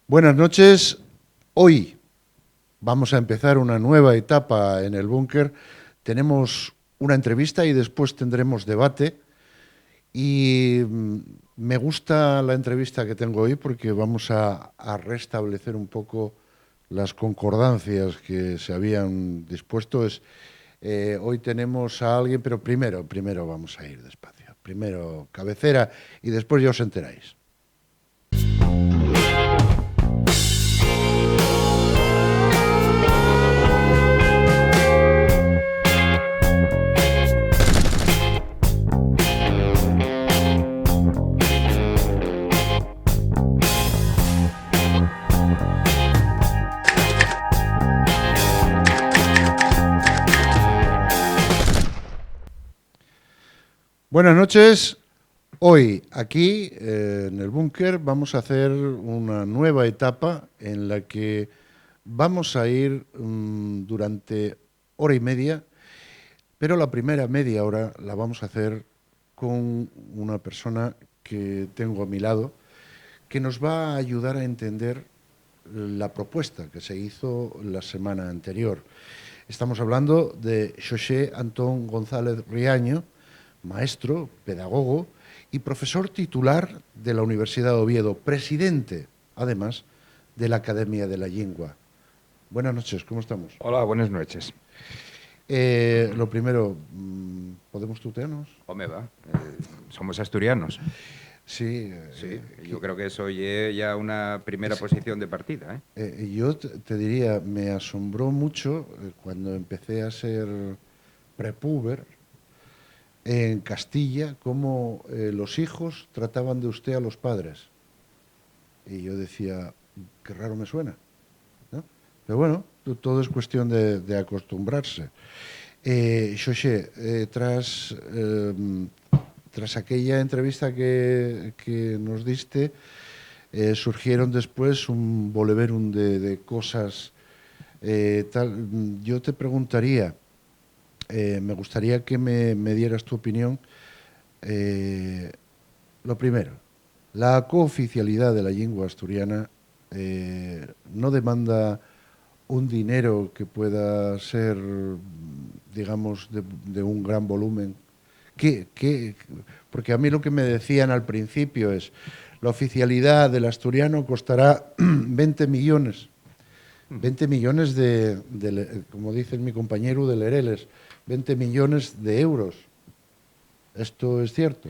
Buenas noches. Hoy vamos a empezar una nueva etapa en el búnker. Tenemos una entrevista y después tendremos debate. Y me gusta la entrevista que tengo hoy porque vamos a restablecer un poco las concordancias que se habían dispuesto. Hoy tenemos a alguien, pero primero vamos a ir despacio. Primero cabecera y después ya os enteráis. Buenas noches. Hoy aquí en el búnker vamos a hacer una nueva etapa en la que vamos a ir durante hora y media, pero la primera media hora la vamos a hacer con una persona que tengo a mi lado que nos va a ayudar a entender la propuesta que se hizo la semana anterior. Estamos hablando de José Antón González Riaño, maestro, pedagogo y profesor titular de la Universidad de Oviedo, presidente, además, de la Academia de la Lengua. Buenas noches, ¿cómo estamos? Hola, buenas noches. Lo primero, ¿podemos tutearnos? Home, va, somos asturianos. Sí. Sí, yo creo que eso es ya una primera posición de partida. Yo te diría, me asombró mucho cuando empecé a ser prepuber en Castilla, cómo los hijos trataban de usted a los padres. Y yo decía, qué raro me suena, ¿no? Pero bueno, todo es cuestión de acostumbrarse. José, tras aquella entrevista que nos diste, surgieron después un voleverum de cosas tal. Yo te preguntaría, me gustaría que me dieras tu opinión. Lo primero, la cooficialidad de la lengua asturiana no demanda un dinero que pueda ser, digamos, de un gran volumen. Porque a mí lo que me decían al principio es, la oficialidad del asturiano costará 20 millones. 20 millones como dice mi compañero, de lereles, 20 millones de euros. ¿Esto es cierto?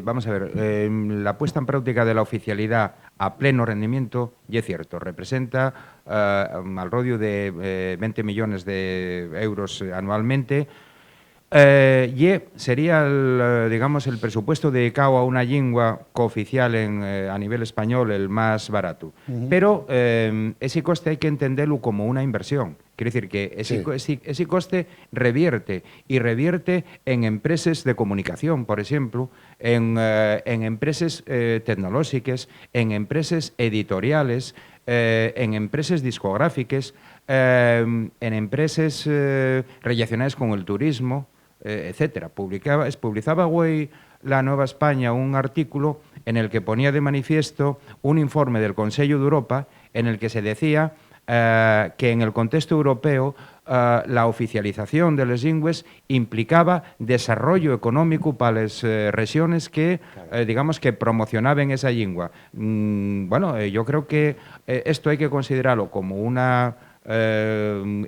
Vamos a ver, la puesta en práctica de la oficialidad a pleno rendimiento, y es cierto, representa al rodio de 20 millones de euros anualmente. Sería, digamos, el presupuesto dedicado a una lengua cooficial a nivel español el más barato. Pero ese coste hay que entenderlo como una inversión. Quiere decir que ese coste revierte en empresas de comunicación, por ejemplo, en empresas tecnológicas, en empresas editoriales, en empresas discográficas, en empresas relacionadas con el turismo, etcétera. Publicaba hoy la Nueva España un artículo en el que ponía de manifiesto un informe del Consejo de Europa en el que se decía que en el contexto europeo la oficialización de las lingües implicaba desarrollo económico para las regiones que, digamos, que promocionaban esa lengua. Bueno, yo creo que esto hay que considerarlo como una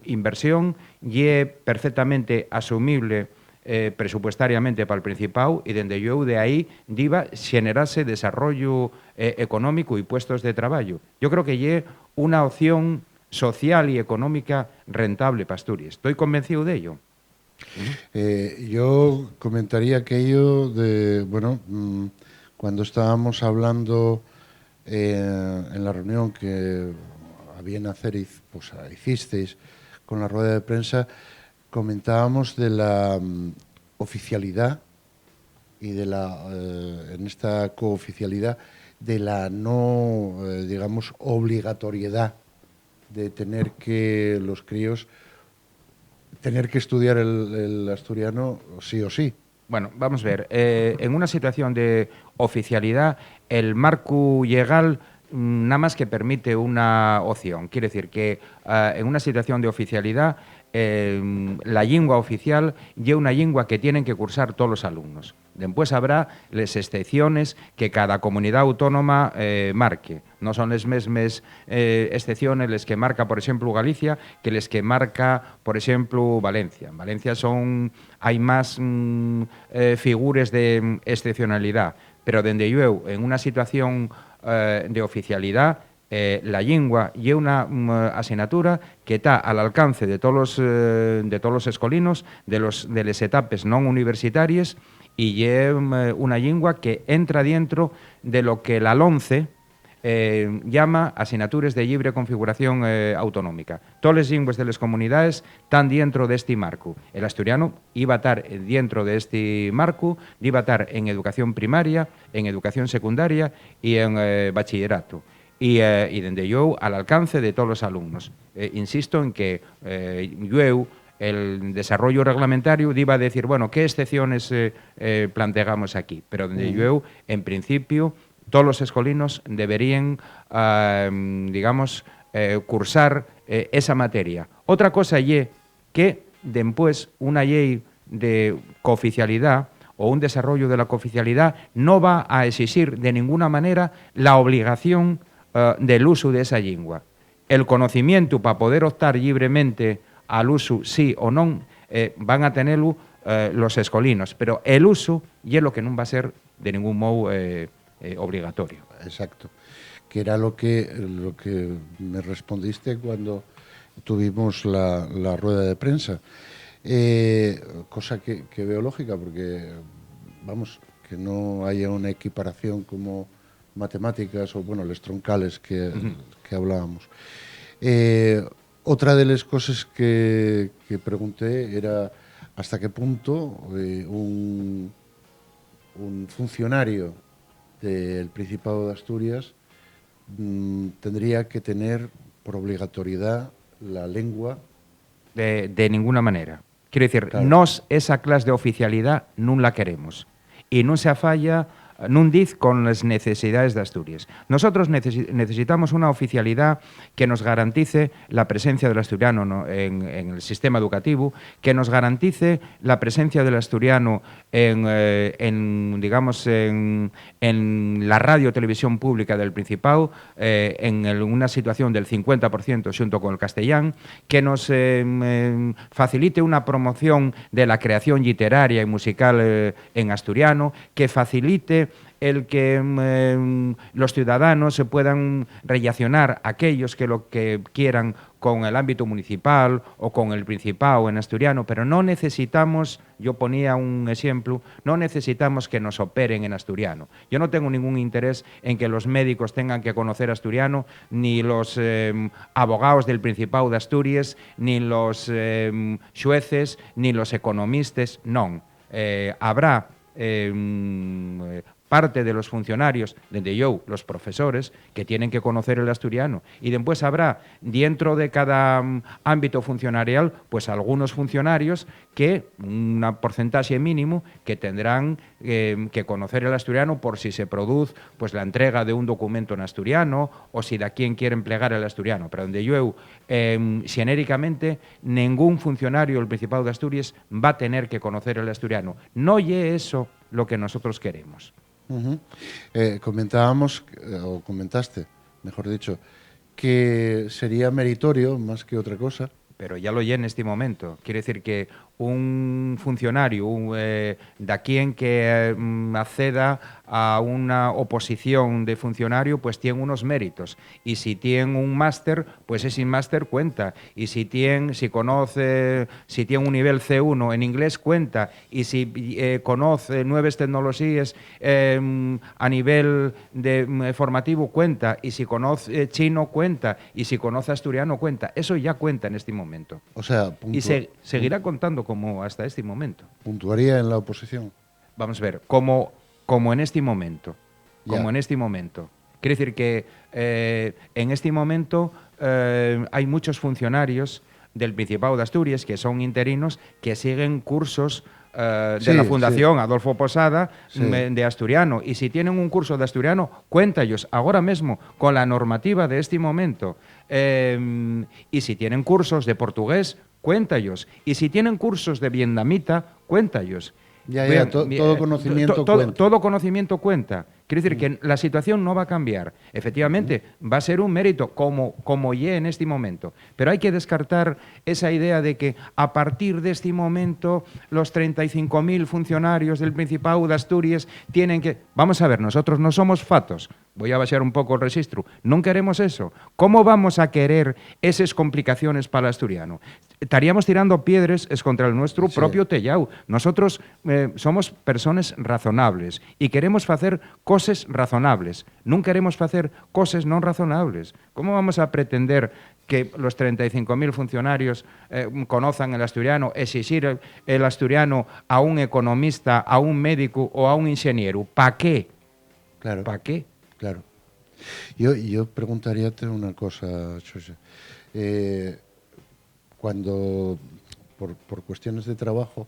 inversión y es perfectamente asumible presupuestariamente para el Principado y dende yo de ahí diva generarse desarrollo económico y puestos de trabajo. Yo creo que es una opción social y económica rentable para Asturias. Estoy convencido de ello. Yo comentaría aquello de, bueno, cuando estábamos hablando en la reunión que a bien hacer, pues hicisteis con la rueda de prensa, comentábamos de la oficialidad y de en esta cooficialidad, de la no, digamos, obligatoriedad de tener que los críos tener que estudiar el asturiano sí o sí. Bueno, vamos a ver. En una situación de oficialidad, el marco legal nada más que permite una opción. Quiere decir que en una situación de oficialidad, la lengua oficial es una lengua que tienen que cursar todos los alumnos. Después habrá las excepciones que cada comunidad autónoma marque. No son las mismas excepciones las que marca, por ejemplo, Galicia, que las que marca, por ejemplo, Valencia. En Valencia hay más figuras de excepcionalidad, pero desde yo, en una situación de oficialidad, la lengua y una asignatura que está al alcance de todos los escolinos, de las etapas no universitarias, y es una lengua que entra dentro de lo que la LOMCE llama asignaturas de libre configuración autonómica. Todas las lenguas de las comunidades están dentro de este marco. El asturiano iba a estar dentro de este marco, iba a estar en educación primaria, en educación secundaria y en bachillerato. Y desde yo al alcance de todos los alumnos. Insisto en que yo, el desarrollo reglamentario, iba a decir, bueno, ¿qué excepciones planteamos aquí? Pero desde yo, en principio, todos los escolinos deberían, cursar esa materia. Otra cosa es que después una ley de cooficialidad o un desarrollo de la cooficialidad no va a exigir de ninguna manera la obligación del uso de esa lengua. El conocimiento para poder optar libremente al uso sí o no van a tenerlo los escolinos, pero el uso es lo que no va a ser de ningún modo obligatorio. Exacto, que era lo que me respondiste cuando tuvimos la rueda de prensa, cosa que veo lógica, porque vamos, que no haya una equiparación como matemáticas o, bueno, los troncales que hablábamos. Otra de las cosas que pregunté era hasta qué punto un funcionario del Principado de Asturias tendría que tener por obligatoriedad la lengua. De ninguna manera. Quiero decir, claro, nos esa clase de oficialidad no la queremos. Y no se afalla nun diz con las necesidades de Asturias. Nosotros necesitamos una oficialidad que nos garantice la presencia del asturiano en el sistema educativo, que nos garantice la presencia del asturiano en la radio o televisión pública del Principado, en una situación del 50% junto con el castellán, que nos facilite una promoción de la creación literaria y musical en asturiano, que facilite el que los ciudadanos se puedan relacionar, aquellos que lo que quieran, con el ámbito municipal o con el Principado en asturiano, pero no necesitamos, yo ponía un ejemplo, no necesitamos que nos operen en asturiano. Yo no tengo ningún interés en que los médicos tengan que conocer asturiano, ni los abogados del Principado de Asturias, ni los xueces, ni los economistas, non. Habrá parte de los funcionarios, desde yo, los profesores, que tienen que conocer el asturiano. Y después habrá, dentro de cada ámbito funcionarial, pues algunos funcionarios que, un porcentaje mínimo, que tendrán que conocer el asturiano por si se produce pues la entrega de un documento en asturiano o si de quien quiere emplear el asturiano. Pero donde yo, genéricamente, ningún funcionario del Principado de Asturias va a tener que conocer el asturiano. No es eso lo que nosotros queremos. Comentábamos, o comentaste, mejor dicho, que sería meritorio más que otra cosa. Pero ya lo oye en este momento. Quiere decir que un funcionario, de quien que acceda a una oposición de funcionario, pues tiene unos méritos. Y si tiene un máster, pues ese máster cuenta. Y si tiene un nivel C1 en inglés, cuenta. Y si conoce nuevas tecnologías a nivel formativo, cuenta. Y si conoce chino, cuenta. Y si conoce asturiano, cuenta. Eso ya cuenta en este momento. O sea, y seguirá contando como hasta este momento. ¿Puntuaría en la oposición? Vamos a ver, como en este momento. Como Ya. en este momento. Quiere decir que en este momento hay muchos funcionarios del Principado de Asturias que son interinos que siguen cursos de la Fundación Adolfo Posada de asturiano. Y si tienen un curso de asturiano, cuéntallos ahora mismo con la normativa de este momento. Y si tienen cursos de portugués, cuéntallos. Y si tienen cursos de vietnamita, cuéntallos. Todo conocimiento cuenta. Todo conocimiento cuenta. Quiere decir que la situación no va a cambiar. Efectivamente, va a ser un mérito como ya en este momento. Pero hay que descartar esa idea de que a partir de este momento los 35.000 funcionarios del Principado de Asturias tienen que... Vamos a ver, nosotros no somos fatos. Voy a baixar un pouco o rexistro. Non queremos eso. Como vamos a querer esas complicaciones para el asturiano? Estaríamos tirando piedras contra el nuestro propio tellao. Nosotros somos personas razonables e queremos facer cosas razonables. Non queremos facer cosas non razonables. Como vamos a pretender que los 35.000 funcionarios conozcan el asturiano, exigir el asturiano a un economista, a un médico o a un ingeniero? ¿Para qué? Claro. ¿Para qué? Claro. Yo preguntaríate una cosa, Xosé. Cuando, por cuestiones de trabajo,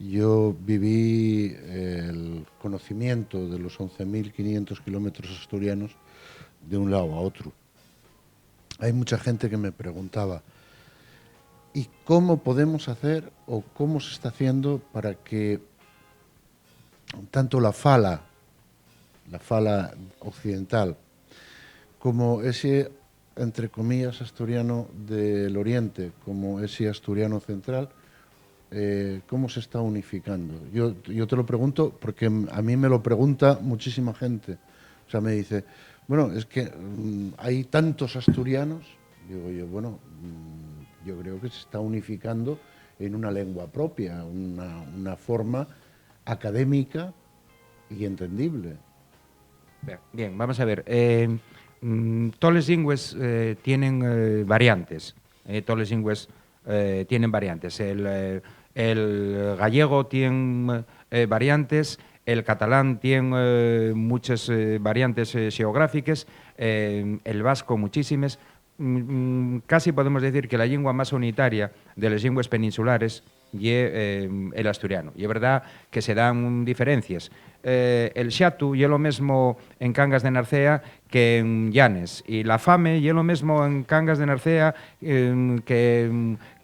yo viví el conocimiento de los 11.500 kilómetros asturianos de un lado a otro. Hay mucha gente que me preguntaba, ¿y cómo podemos hacer o cómo se está haciendo para que tanto la fala occidental, como ese, entre comillas, asturiano del oriente, como ese asturiano central, cómo se está unificando? Yo te lo pregunto porque a mí me lo pregunta muchísima gente. O sea, me dice, bueno, es que hay tantos asturianos. Digo yo, bueno, yo creo que se está unificando en una lengua propia, una forma académica y entendible. Bien, vamos a ver. Todas las lenguas tienen variantes. Todas las lenguas tienen variantes. El gallego tiene variantes, el catalán tiene muchas variantes geográficas, el vasco muchísimas. Casi podemos decir que la lengua más unitaria de las lenguas peninsulares y el asturiano. Y es verdad que se dan diferencias. El xatu é lo mesmo en Cangas de Narcea que en Llanes, e la fame é lo mesmo en Cangas de Narcea que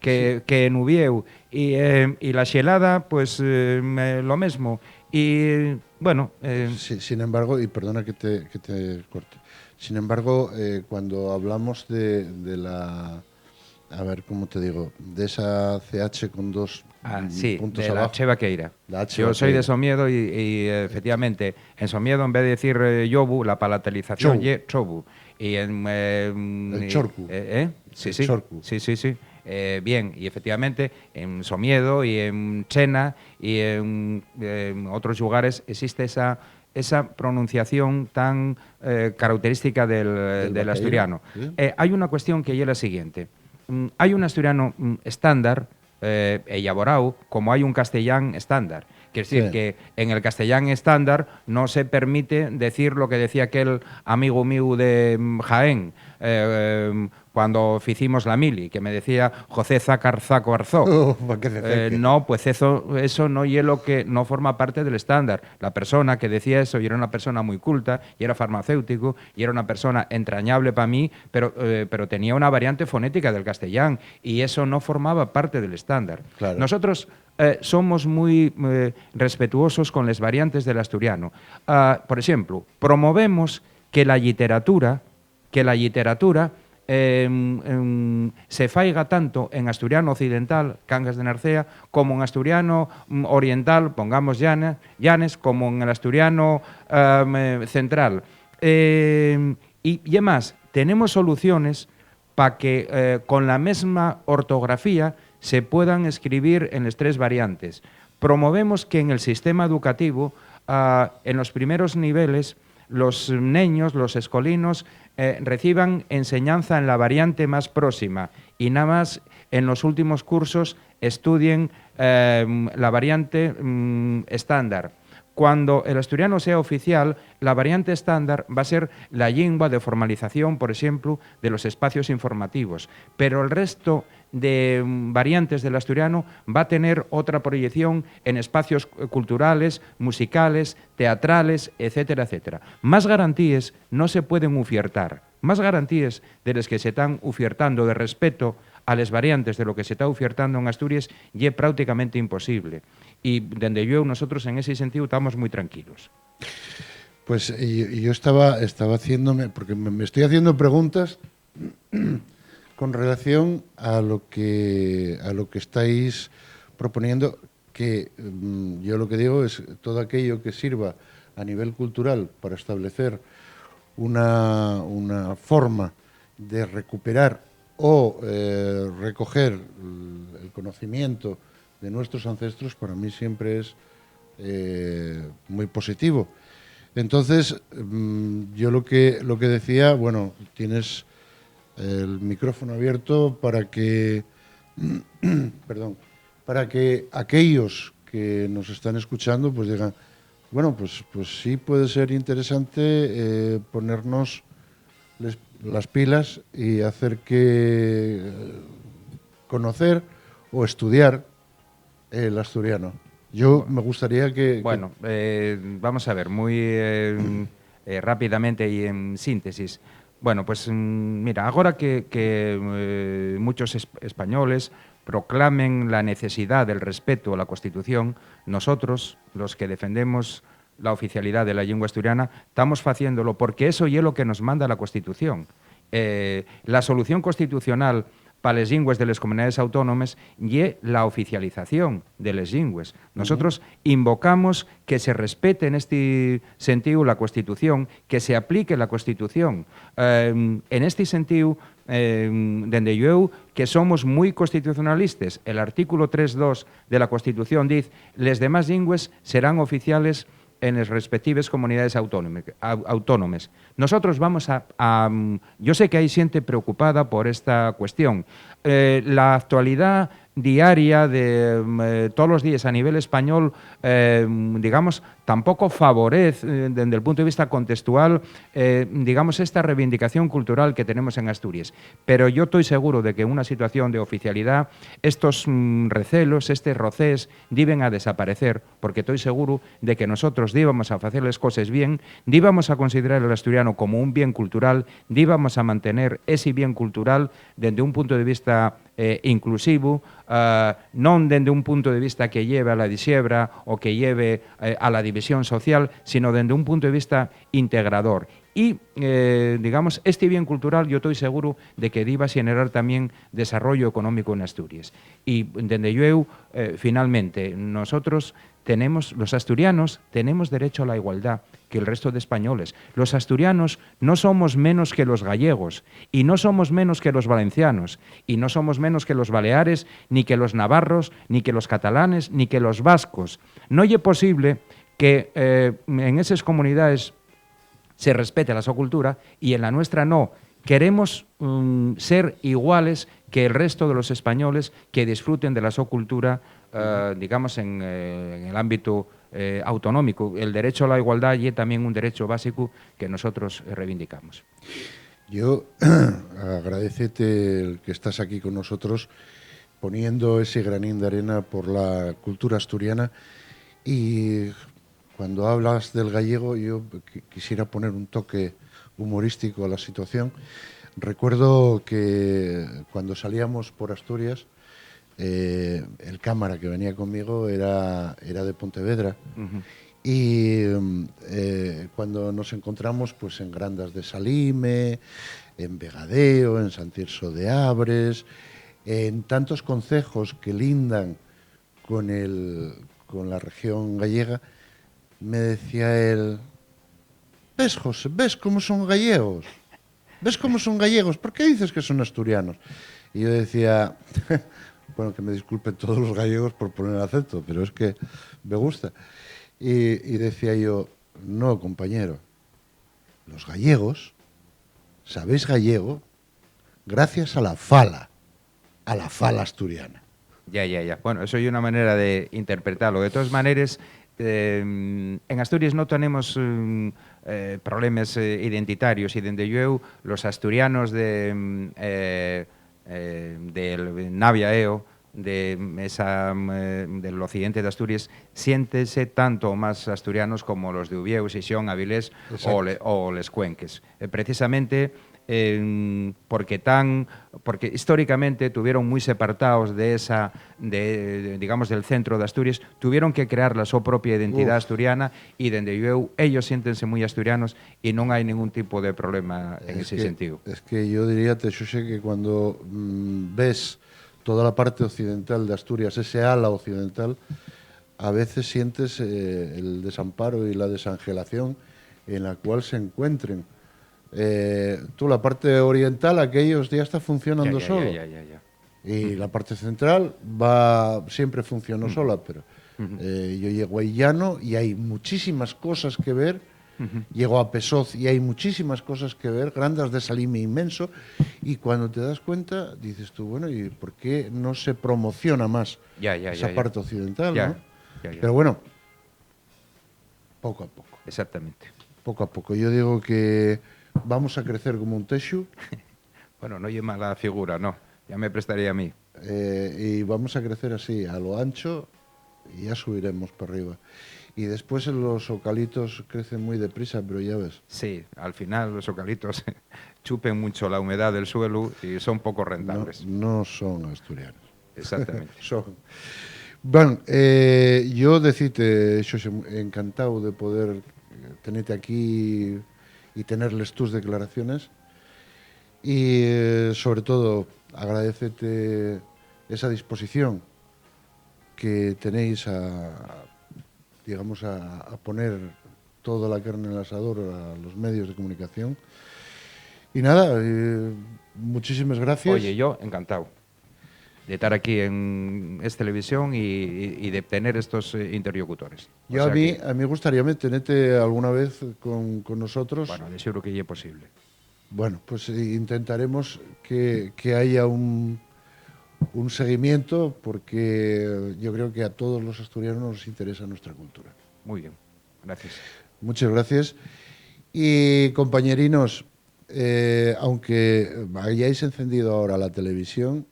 en Ubieu, e la xelada, pues lo mesmo. Y bueno... Sin embargo, y perdona que te corte, sin embargo, cuando hablamos de la... A ver, ¿cómo te digo? De esa CH con dos puntos de abajo. La H vaqueira. Yo soy de Somiedo y efectivamente, en Somiedo, en vez de decir yobu, la palatalización es chobu. Y en... el chorcu. Sí, el sí. chorcu. Sí. Bien, y efectivamente, en Somiedo y en Chena y en otros lugares existe esa pronunciación tan característica del asturiano. ¿Sí? Hay una cuestión que es la siguiente. Hay un asturiano estándar, elaborado, como hay un castellán estándar. Quiere decir que en el castellán estándar no se permite decir lo que decía aquel amigo mío de Jaén, cuando hicimos la mili, que me decía José Zácar Zaco Arzó. No, pues eso no es lo que no forma parte del estándar. La persona que decía eso y era una persona muy culta, y era farmacéutico, y era una persona entrañable para mí, pero tenía una variante fonética del castellán, y eso no formaba parte del estándar. Claro. Nosotros somos muy respetuosos con las variantes del asturiano. Por ejemplo, promovemos que la literatura se faiga tanto en asturiano occidental, Cangas de Narcea, como en asturiano oriental, pongamos Llanes, como en el asturiano central. Y además, tenemos soluciones para que con la misma ortografía se puedan escribir en las tres variantes. Promovemos que en el sistema educativo, en los primeros niveles, los niños, los escolinos, reciban enseñanza en la variante más próxima y nada más en los últimos cursos estudien la variante estándar. Cuando el asturiano sea oficial, la variante estándar va a ser la lengua de formalización, por ejemplo, de los espacios informativos, pero el resto de variantes del asturiano va a tener otra proyección en espacios culturales, musicales, teatrales, etcétera, etcétera. Más garantías no se pueden ofertar, más garantías de las que se están ofertando de respeto a las variantes de lo que se está ofertando en Asturias y es prácticamente imposible. Y desde yo, nosotros en ese sentido estamos muy tranquilos. Pues yo estaba haciéndome, porque me estoy haciendo preguntas con relación a lo que estáis proponiendo, que yo lo que digo es todo aquello que sirva a nivel cultural para establecer una forma de recuperar o recoger el conocimiento de nuestros ancestros, para mí siempre es muy positivo. Entonces, yo lo que decía, bueno, tienes el micrófono abierto para que, perdón, para que aquellos que nos están escuchando pues digan, bueno, pues sí puede ser interesante ponernos las pilas y hacer que conocer o estudiar el asturiano. Yo me gustaría que... Bueno, vamos a ver, muy rápidamente y en síntesis. Bueno, pues mira, ahora que muchos españoles proclamen la necesidad del respeto a la Constitución, nosotros, los que defendemos la oficialidad de la lengua asturiana, estamos haciéndolo porque eso es lo que nos manda la Constitución. La solución constitucional para las lingües de las comunidades autónomas y la oficialización de las lingües. Nosotros invocamos que se respete en este sentido la Constitución, que se aplique la Constitución. En este sentido, desde yo, que somos muy constitucionalistas, el artículo 3.2 de la Constitución dice las demás lingües serán oficiales en las respectivas comunidades autónomas. Nosotros vamos yo sé que hay gente preocupada por esta cuestión. La actualidad diaria de todos los días a nivel español, digamos, tampoco favorece, desde el punto de vista contextual, digamos, esta reivindicación cultural que tenemos en Asturias. Pero yo estoy seguro de que en una situación de oficialidad, estos recelos, estos roces, deben a desaparecer, porque estoy seguro de que nosotros íbamos a hacer las cosas bien, íbamos a considerar el asturiano como un bien cultural, íbamos a mantener ese bien cultural desde un punto de vista inclusivo, non dende un punto de vista que lleve a la disiebra o que lleve a la división social, sino dende un punto de vista integrador. Y, digamos, este bien cultural yo estoy seguro de que iba a generar también desarrollo económico en Asturias. Y dende yo, finalmente, nosotros tenemos, los asturianos, tenemos derecho a la igualdad que el resto de españoles. Los asturianos no somos menos que los gallegos y no somos menos que los valencianos y no somos menos que los baleares, ni que los navarros, ni que los catalanes, ni que los vascos. No es posible que en esas comunidades se respete la su cultura y en la nuestra no. Queremos ser iguales que el resto de los españoles que disfruten de la su cultura, digamos, en el ámbito autonómico. El derecho a la igualdad y también un derecho básico que nosotros reivindicamos. Yo agradecete el que estás aquí con nosotros poniendo ese granín de arena por la cultura asturiana, y cuando hablas del gallego yo quisiera poner un toque humorístico a la situación. Recuerdo que cuando salíamos por Asturias, el cámara que venía conmigo era de Pontevedra. Y cuando nos encontramos pues en Grandas de Salime, en Vegadeo, en San Tirso de Abres, en tantos concejos que lindan con la región gallega, me decía él: ¿ves, José? ¿Ves cómo son gallegos? ¿Ves cómo son gallegos? ¿Por qué dices que son asturianos? Y yo decía, bueno, que me disculpen todos los gallegos por poner el acento, pero es que me gusta. Y decía yo, no, compañero, los gallegos, ¿sabéis gallego? Gracias a la fala asturiana. Ya. Bueno, eso es una manera de interpretarlo. De todas maneras, en Asturias no tenemos problemas identitarios y dende eu, los asturianos del Navia Eo, del occidente de Asturias, siéntese tanto más asturianos como los de Ubieu, Sisión, Avilés o les Cuenques. Precisamente porque históricamente tuvieron muy separados digamos, del centro de Asturias, tuvieron que crear la su propia identidad asturiana y dende eu, ellos siéntense muy asturianos y no hay ningún tipo de problema en ese sentido. Es que yo diría, Xosé, que cuando ves toda la parte occidental de Asturias, ese ala occidental, a veces sientes el desamparo y la desangelación en la cual se encuentren. Tú, la parte oriental, aquellos ya está funcionando solo. Y la parte central siempre funcionó sola, pero yo llego a Illano y hay muchísimas cosas que ver. Llego a Pesoz y hay muchísimas cosas que ver, Grandas de Salime inmenso, y cuando te das cuenta dices tú, bueno, ¿y por qué no se promociona más esa parte occidental? ¿no? Pero bueno, poco a poco. Exactamente. Poco a poco. Yo digo que vamos a crecer como un texu. Bueno, no lleva la figura, no. Ya me prestaría a mí. Y vamos a crecer así, a lo ancho, y ya subiremos para arriba. Y después los eucaliptos crecen muy deprisa, pero ya ves. Sí, al final los eucaliptos chupen mucho la humedad del suelo y son poco rentables. No son asturianos. Exactamente. Bueno, yo decirte, Xosé, encantado de poder tenerte aquí y tenerles tus declaraciones. Y sobre todo, agradecerte esa disposición que tenéis a poner toda la carne en el asador a los medios de comunicación. Y nada, muchísimas gracias. Oye, yo encantado de estar aquí en esta televisión y de tener estos interlocutores. Yo a mí me gustaría tenerte alguna vez con nosotros. Bueno, de seguro que ya es posible. Bueno, pues intentaremos que haya un seguimiento, porque yo creo que a todos los asturianos nos interesa nuestra cultura. Muy bien, gracias. Muchas gracias. Y compañerinos, aunque hayáis encendido ahora la televisión,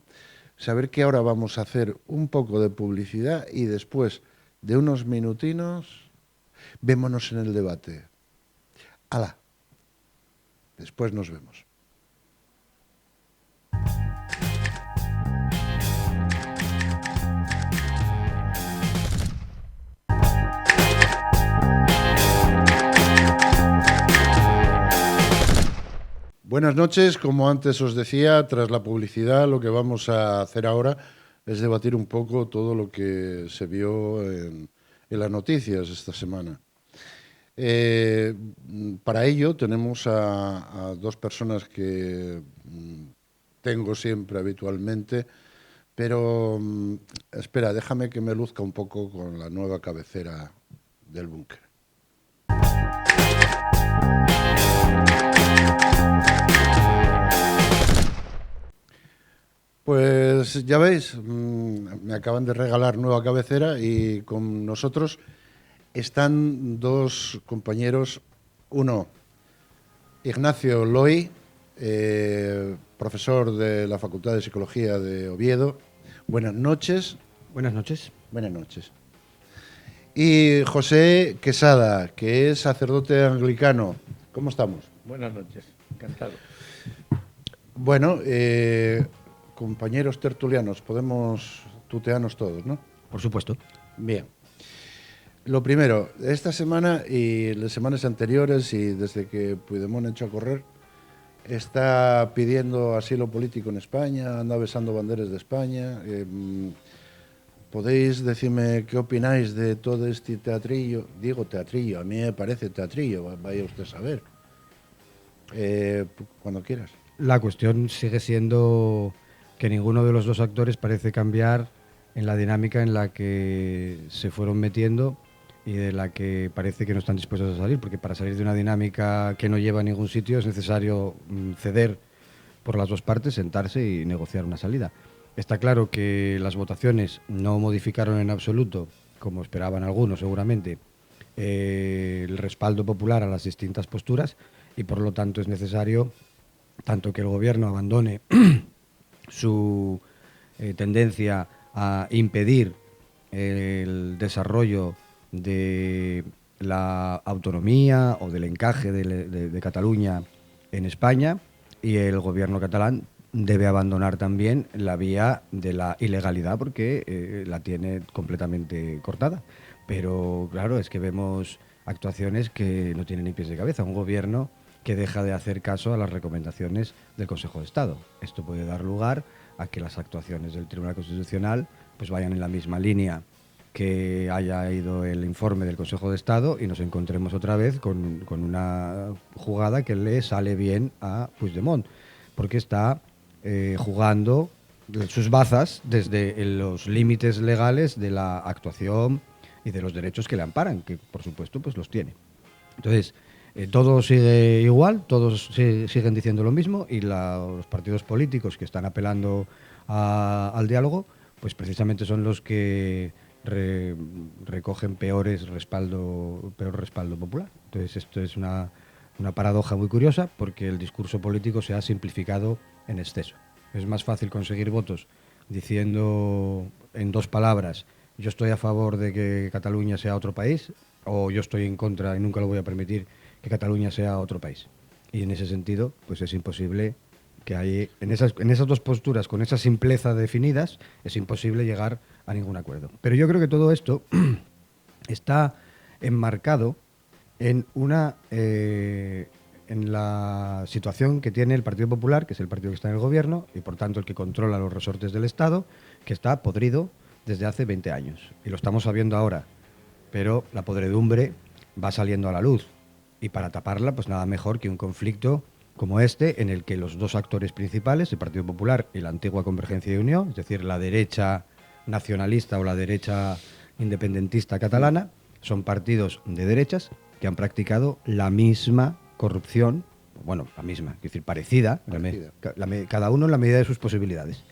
saber que ahora vamos a hacer un poco de publicidad y después de unos minutinos, vémonos en el debate. ¡Hala! Después nos vemos. Buenas noches. Como antes os decía, tras la publicidad, lo que vamos a hacer ahora es debatir un poco todo lo que se vio en las noticias esta semana. Para ello tenemos a dos personas que tengo siempre habitualmente, pero espera, déjame que me luzca un poco con la nueva cabecera del búnker. Pues ya veis, me acaban de regalar nueva cabecera y con nosotros están dos compañeros. Uno, Ignacio Loy, profesor de la Facultad de Psicología de Oviedo. Buenas noches. Buenas noches. Buenas noches. Y José Quesada, que es sacerdote anglicano. ¿Cómo estamos? Buenas noches, encantado. Bueno, compañeros tertulianos, podemos tutearnos todos, ¿no? Por supuesto. Bien. Lo primero, esta semana y las semanas anteriores y desde que Puigdemont echó a correr, está pidiendo asilo político en España, anda besando banderas de España. ¿Podéis decirme qué opináis de todo este teatrillo? Digo teatrillo, a mí me parece teatrillo, vaya usted a saber. Cuando quieras. La cuestión sigue siendo que ninguno de los dos actores parece cambiar en la dinámica en la que se fueron metiendo y de la que parece que no están dispuestos a salir, porque para salir de una dinámica que no lleva a ningún sitio es necesario ceder por las dos partes, sentarse y negociar una salida. Está claro que las votaciones no modificaron en absoluto como esperaban algunos seguramente, el respaldo popular a las distintas posturas y por lo tanto es necesario tanto que el gobierno abandone su tendencia a impedir el desarrollo de la autonomía o del encaje de Cataluña en España, y el gobierno catalán debe abandonar también la vía de la ilegalidad porque la tiene completamente cortada. Pero claro, es que vemos actuaciones que no tienen ni pies de cabeza. Un gobierno que deja de hacer caso a las recomendaciones del Consejo de Estado. Esto puede dar lugar a que las actuaciones del Tribunal Constitucional pues vayan en la misma línea que haya ido el informe del Consejo de Estado y nos encontremos otra vez con una jugada que le sale bien a Puigdemont, porque está jugando sus bazas desde los límites legales de la actuación y de los derechos que le amparan, que por supuesto pues los tiene. Entonces, todo sigue igual, todos siguen diciendo lo mismo y los partidos políticos que están apelando al diálogo, pues precisamente son los que recogen peor respaldo popular. Entonces esto es una paradoja muy curiosa porque el discurso político se ha simplificado en exceso. Es más fácil conseguir votos diciendo en 2 palabras: yo estoy a favor de que Cataluña sea otro país, o yo estoy en contra y nunca lo voy a permitir que Cataluña sea otro país. Y en ese sentido, pues es imposible que hay, en esas 2 posturas, con esa simpleza definidas, es imposible llegar a ningún acuerdo. Pero yo creo que todo esto está enmarcado en la situación que tiene el Partido Popular, que es el partido que está en el gobierno y por tanto el que controla los resortes del Estado, que está podrido desde hace 20 años. Y lo estamos sabiendo ahora, pero la podredumbre va saliendo a la luz. Y para taparla, pues nada mejor que un conflicto como este, en el que los 2 actores principales, el Partido Popular y la antigua Convergencia y Unió, es decir, la derecha nacionalista o la derecha independentista catalana, son partidos de derechas que han practicado la misma corrupción, bueno, la misma, es decir, parecida. Cada uno en la medida de sus posibilidades,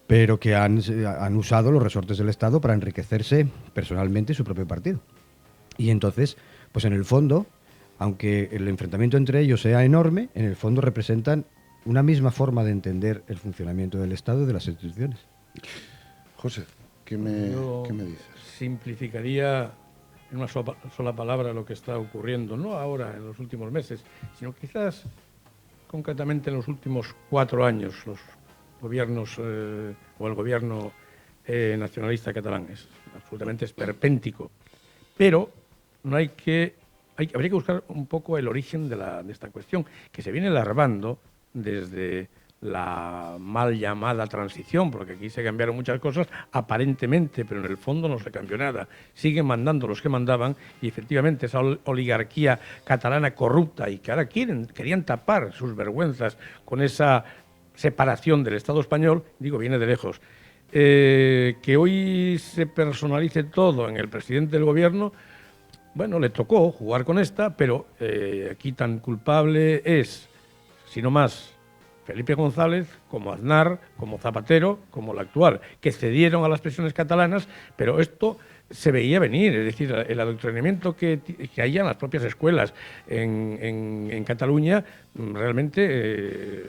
pero que han usado los resortes del Estado para enriquecerse personalmente y su propio partido. Y entonces, pues en el fondo, aunque el enfrentamiento entre ellos sea enorme, en el fondo representan una misma forma de entender el funcionamiento del Estado y de las instituciones. José, ¿qué me dices? Simplificaría en una sola palabra lo que está ocurriendo, no ahora, en los últimos meses, sino quizás concretamente en los últimos 4 años, los gobiernos o el gobierno nacionalista catalán. Es absolutamente esperpéntico. Pero no habría que buscar un poco el origen de esta cuestión, que se viene larvando desde la mal llamada transición, porque aquí se cambiaron muchas cosas aparentemente, pero en el fondo no se cambió nada. Siguen mandando los que mandaban y efectivamente esa oligarquía catalana corrupta y que ahora querían tapar sus vergüenzas con esa separación del Estado español, viene de lejos. Que hoy se personalice todo en el presidente del gobierno, bueno, le tocó jugar con esta, pero aquí tan culpable es, si no más, Felipe González, como Aznar, como Zapatero, como la actual, que cedieron a las presiones catalanas, pero esto se veía venir, es decir, el adoctrinamiento que hay en las propias escuelas en Cataluña realmente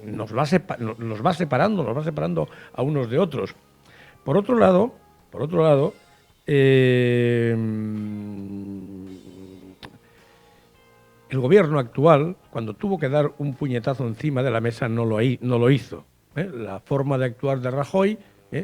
nos va separando a unos de otros. Por otro lado, el gobierno actual, cuando tuvo que dar un puñetazo encima de la mesa, no lo hizo. La forma de actuar de Rajoy,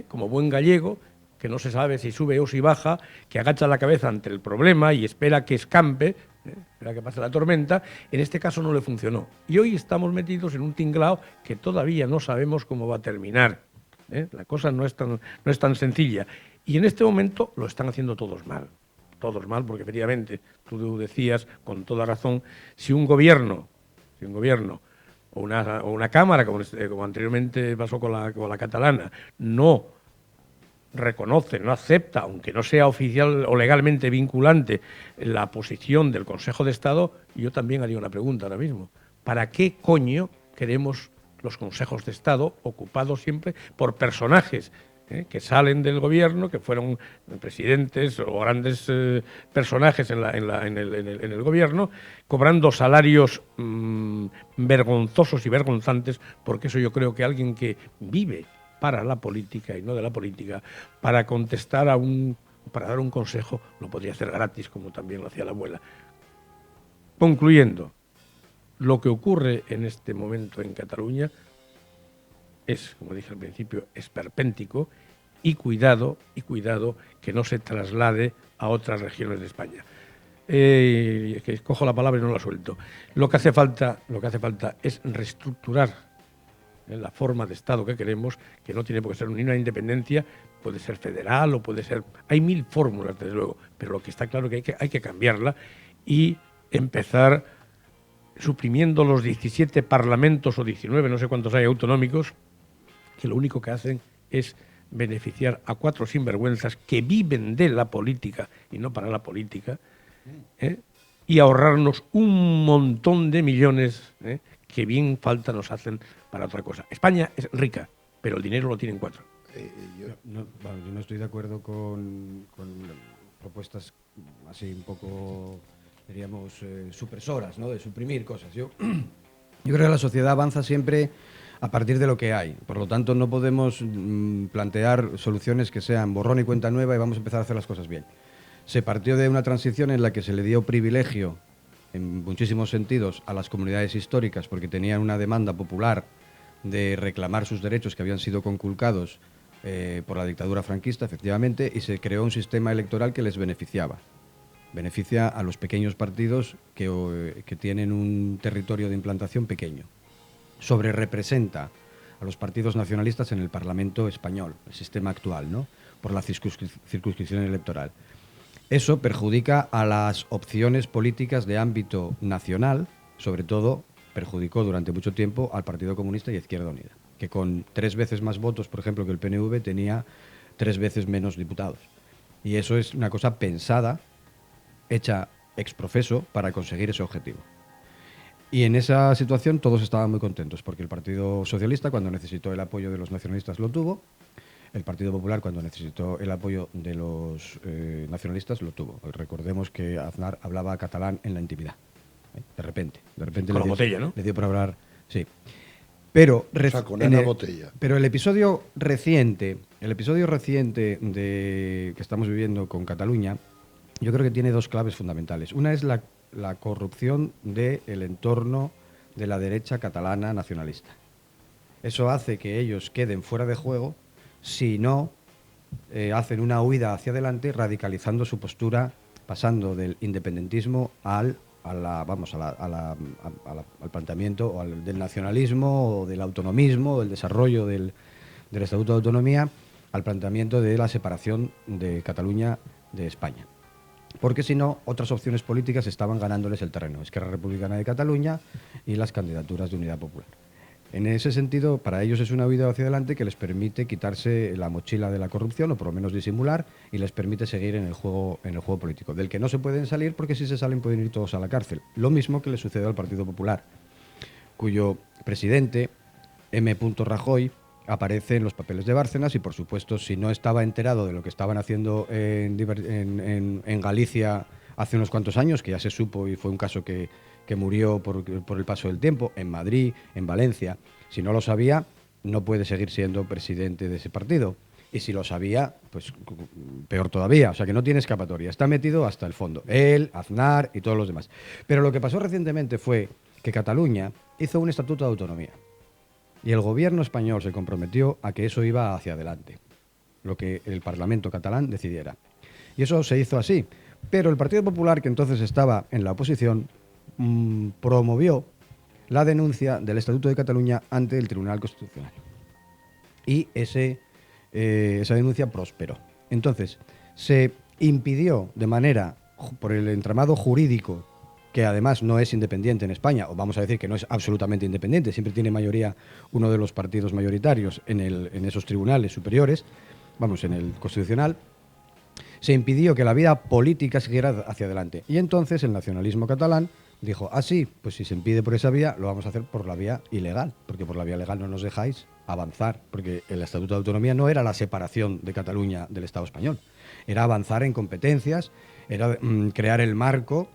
como buen gallego, que no se sabe si sube o si baja, que agacha la cabeza ante el problema y espera que escampe, espera que pase la tormenta, en este caso no le funcionó. Y hoy estamos metidos en un tinglao que todavía no sabemos cómo va a terminar. La cosa no es tan sencilla. Y en este momento lo están haciendo todos mal, porque efectivamente, tú decías con toda razón, si un gobierno o una cámara, como anteriormente pasó con la catalana, no reconoce, no acepta, aunque no sea oficial o legalmente vinculante, la posición del Consejo de Estado, yo también haría una pregunta ahora mismo. ¿Para qué coño queremos los consejos de Estado ocupados siempre por personajes que salen del gobierno, que fueron presidentes o grandes personajes en el gobierno, cobrando salarios vergonzosos y vergonzantes, porque eso yo creo que alguien que vive para la política y no de la política, para contestar para dar un consejo, lo podría hacer gratis, como también lo hacía la abuela. Concluyendo, lo que ocurre en este momento en Cataluña es, como dije al principio, esperpéntico, y cuidado que no se traslade a otras regiones de España. Que cojo la palabra y no la suelto. Lo que hace falta es reestructurar la forma de Estado que queremos, que no tiene por qué ser ni una independencia, puede ser federal o puede ser... Hay 1000 fórmulas, desde luego, pero lo que está claro es que hay que cambiarla y empezar suprimiendo los 17 parlamentos o 19, no sé cuántos hay autonómicos, que lo único que hacen es beneficiar a 4 sinvergüenzas que viven de la política y no para la política, y ahorrarnos un montón de millones que bien falta nos hacen para otra cosa. España es rica, pero el dinero lo tienen 4. Yo no estoy de acuerdo con propuestas así un poco, diríamos, supresoras, ¿no? De suprimir cosas. Yo creo que la sociedad avanza siempre a partir de lo que hay. Por lo tanto, no podemos plantear soluciones que sean borrón y cuenta nueva y vamos a empezar a hacer las cosas bien. Se partió de una transición en la que se le dio privilegio, en muchísimos sentidos, a las comunidades históricas porque tenían una demanda popular de reclamar sus derechos que habían sido conculcados por la dictadura franquista, efectivamente, y se creó un sistema electoral que les beneficiaba. Beneficia a los pequeños partidos que tienen un territorio de implantación pequeño. Sobrerepresenta a los partidos nacionalistas en el Parlamento español, el sistema actual, ¿no? Por la circunscripción electoral. Eso perjudica a las opciones políticas de ámbito nacional, sobre todo perjudicó durante mucho tiempo al Partido Comunista y a Izquierda Unida, que con 3 veces más votos, por ejemplo, que el PNV, tenía 3 veces menos diputados. Y eso es una cosa pensada, hecha ex profeso, para conseguir ese objetivo. Y en esa situación todos estaban muy contentos, porque el Partido Socialista, cuando necesitó el apoyo de los nacionalistas, lo tuvo. El Partido Popular, cuando necesitó el apoyo de los nacionalistas, lo tuvo. Recordemos que Aznar hablaba catalán en la intimidad. De repente con la botella, ¿no? Le dio por hablar, sí. Pero, botella. Pero el episodio reciente que estamos viviendo con Cataluña, yo creo que tiene 2 claves fundamentales. Una es la corrupción del entorno de la derecha catalana nacionalista. Eso hace que ellos queden fuera de juego si no hacen una huida hacia adelante, radicalizando su postura, pasando del independentismo al planteamiento o del nacionalismo o del autonomismo, del desarrollo del Estatuto de Autonomía, al planteamiento de la separación de Cataluña de España. Porque si no, otras opciones políticas estaban ganándoles el terreno, Esquerra Republicana de Cataluña y las candidaturas de Unidad Popular. En ese sentido, para ellos es una huida hacia adelante que les permite quitarse la mochila de la corrupción, o por lo menos disimular, y les permite seguir en el juego político, del que no se pueden salir porque si se salen pueden ir todos a la cárcel. Lo mismo que le sucedió al Partido Popular, cuyo presidente, M. Rajoy, aparece en los papeles de Bárcenas y, por supuesto, si no estaba enterado de lo que estaban haciendo en Galicia hace unos cuantos años, que ya se supo y fue un caso que murió por el paso del tiempo, en Madrid, en Valencia. Si no lo sabía, no puede seguir siendo presidente de ese partido. Y si lo sabía, pues peor todavía. O sea, que no tiene escapatoria. Está metido hasta el fondo. Él, Aznar y todos los demás. Pero lo que pasó recientemente fue que Cataluña hizo un estatuto de autonomía. Y el gobierno español se comprometió a que eso iba hacia adelante. Lo que el Parlamento catalán decidiera. Y eso se hizo así. Pero el Partido Popular, que entonces estaba en la oposición, promovió la denuncia del Estatuto de Cataluña ante el Tribunal Constitucional. Y esa denuncia prosperó. Entonces, se impidió de manera, por el entramado jurídico, que además no es independiente en España, o vamos a decir que no es absolutamente independiente, siempre tiene mayoría uno de los partidos mayoritarios en esos tribunales superiores, en el Constitucional, se impidió que la vida política siguiera hacia adelante. Y entonces el nacionalismo catalán dijo, sí, pues si se impide por esa vía, lo vamos a hacer por la vía ilegal, porque por la vía legal no nos dejáis avanzar, porque el Estatuto de Autonomía no era la separación de Cataluña del Estado español, era avanzar en competencias, era crear el marco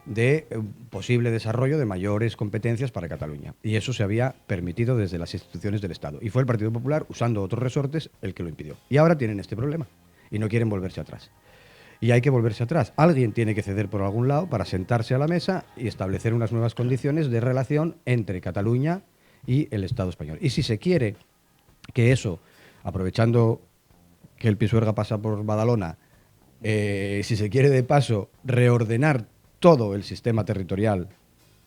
de posible desarrollo de mayores competencias para Cataluña. Y eso se había permitido desde las instituciones del Estado. Y fue el Partido Popular, usando otros resortes, el que lo impidió. Y ahora tienen este problema y no quieren volverse atrás. Y hay que volverse atrás. Alguien tiene que ceder por algún lado para sentarse a la mesa y establecer unas nuevas condiciones de relación entre Cataluña y el Estado español. Y si se quiere que eso, aprovechando que el Pisuerga pasa por Badalona, si se quiere de paso reordenar todo el sistema territorial,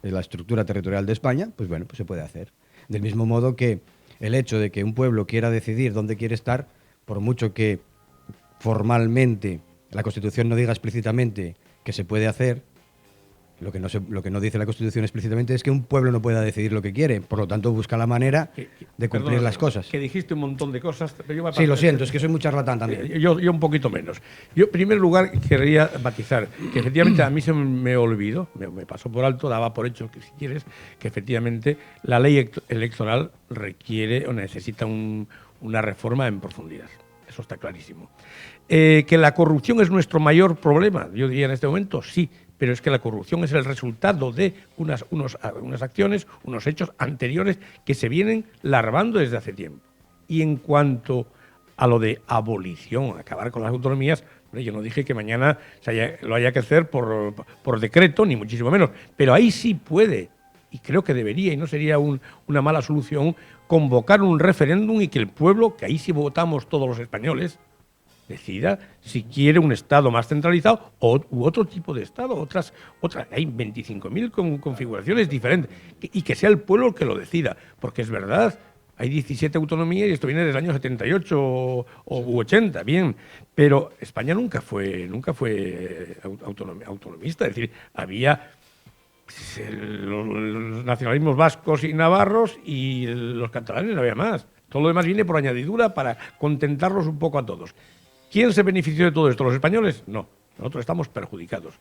la estructura territorial de España, pues bueno, pues se puede hacer. Del mismo modo que el hecho de que un pueblo quiera decidir dónde quiere estar, por mucho que formalmente la Constitución no diga explícitamente que se puede hacer, lo que no dice la Constitución explícitamente es que un pueblo no pueda decidir lo que quiere, por lo tanto busca la manera de cumplir las cosas. Que dijiste un montón de cosas. Pero sí, lo siento, es que soy muy charlatán también. Yo un poquito menos. Yo, en primer lugar, querría matizar que efectivamente a mí se me olvidó, me pasó por alto, daba por hecho que, si quieres, que efectivamente la ley electoral requiere o necesita una reforma en profundidad. Eso está clarísimo. Que la corrupción es nuestro mayor problema, yo diría en este momento, sí, pero es que la corrupción es el resultado de unas acciones, unos hechos anteriores que se vienen larvando desde hace tiempo. Y en cuanto a lo de abolición, acabar con las autonomías, yo no dije que mañana lo haya que hacer por decreto, ni muchísimo menos, pero ahí sí puede, y creo que debería, y no sería una mala solución, convocar un referéndum y que el pueblo, que ahí sí votamos todos los españoles, decida si quiere un Estado más centralizado u otro tipo de Estado, otras hay 25.000 configuraciones diferentes, y que sea el pueblo el que lo decida, porque es verdad, hay 17 autonomías y esto viene del año 78 u 80, bien, pero España nunca fue autonomista, es decir, había los nacionalismos vascos y navarros y los catalanes, no había más. Todo lo demás viene por añadidura para contentarlos un poco a todos. ¿Quién se benefició de todo esto? ¿Los españoles? No, nosotros estamos perjudicados,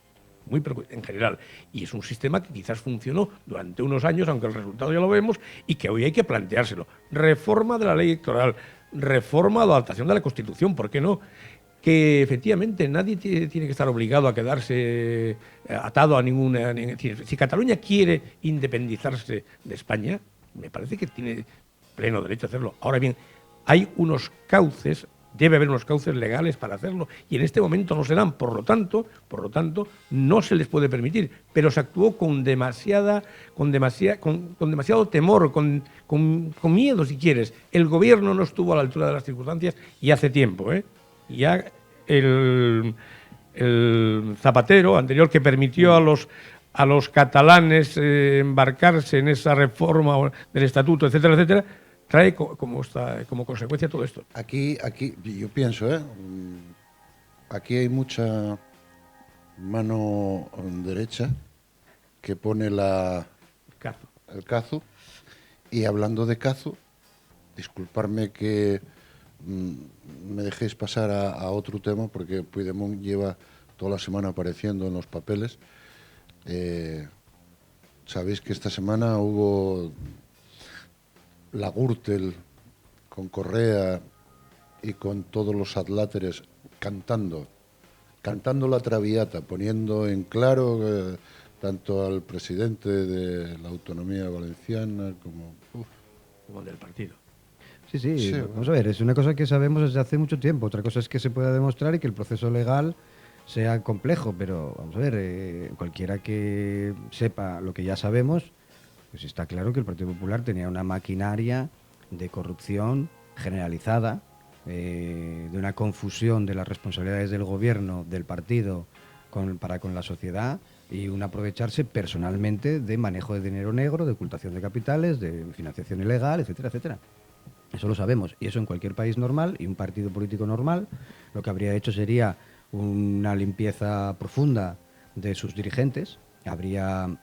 en general. Y es un sistema que quizás funcionó durante unos años, aunque el resultado ya lo vemos, y que hoy hay que planteárselo. Reforma de la ley electoral, reforma o adaptación de la Constitución, ¿por qué no? Que efectivamente nadie tiene que estar obligado a quedarse atado a ninguna... Si Cataluña quiere independizarse de España, me parece que tiene pleno derecho a hacerlo. Ahora bien, hay unos cauces... Debe haber unos cauces legales para hacerlo y en este momento no se dan, por lo tanto, no se les puede permitir. Pero se actuó con demasiado temor, con miedo, si quieres. El gobierno no estuvo a la altura de las circunstancias y hace tiempo, Ya el Zapatero anterior, que permitió a los catalanes embarcarse en esa reforma del estatuto, etcétera, etcétera, trae como consecuencia todo esto. Aquí yo pienso, aquí hay mucha mano derecha que pone el cazo. Y hablando de cazo, disculparme que me dejéis pasar a otro tema, porque Puigdemont lleva toda la semana apareciendo en los papeles. Sabéis que esta semana hubo la Gürtel con Correa y con todos los adláteres cantando la Traviata, poniendo en claro tanto al presidente de la autonomía valenciana como del partido. Sí, vamos a ver, es una cosa que sabemos desde hace mucho tiempo, otra cosa es que se pueda demostrar y que el proceso legal sea complejo, pero vamos a ver, cualquiera que sepa lo que ya sabemos, pues está claro que el Partido Popular tenía una maquinaria de corrupción generalizada, de una confusión de las responsabilidades del gobierno, del partido, para con la sociedad, y un aprovecharse personalmente de manejo de dinero negro, de ocultación de capitales, de financiación ilegal, etcétera, etcétera. Eso lo sabemos, y eso en cualquier país normal y un partido político normal lo que habría hecho sería una limpieza profunda de sus dirigentes, habría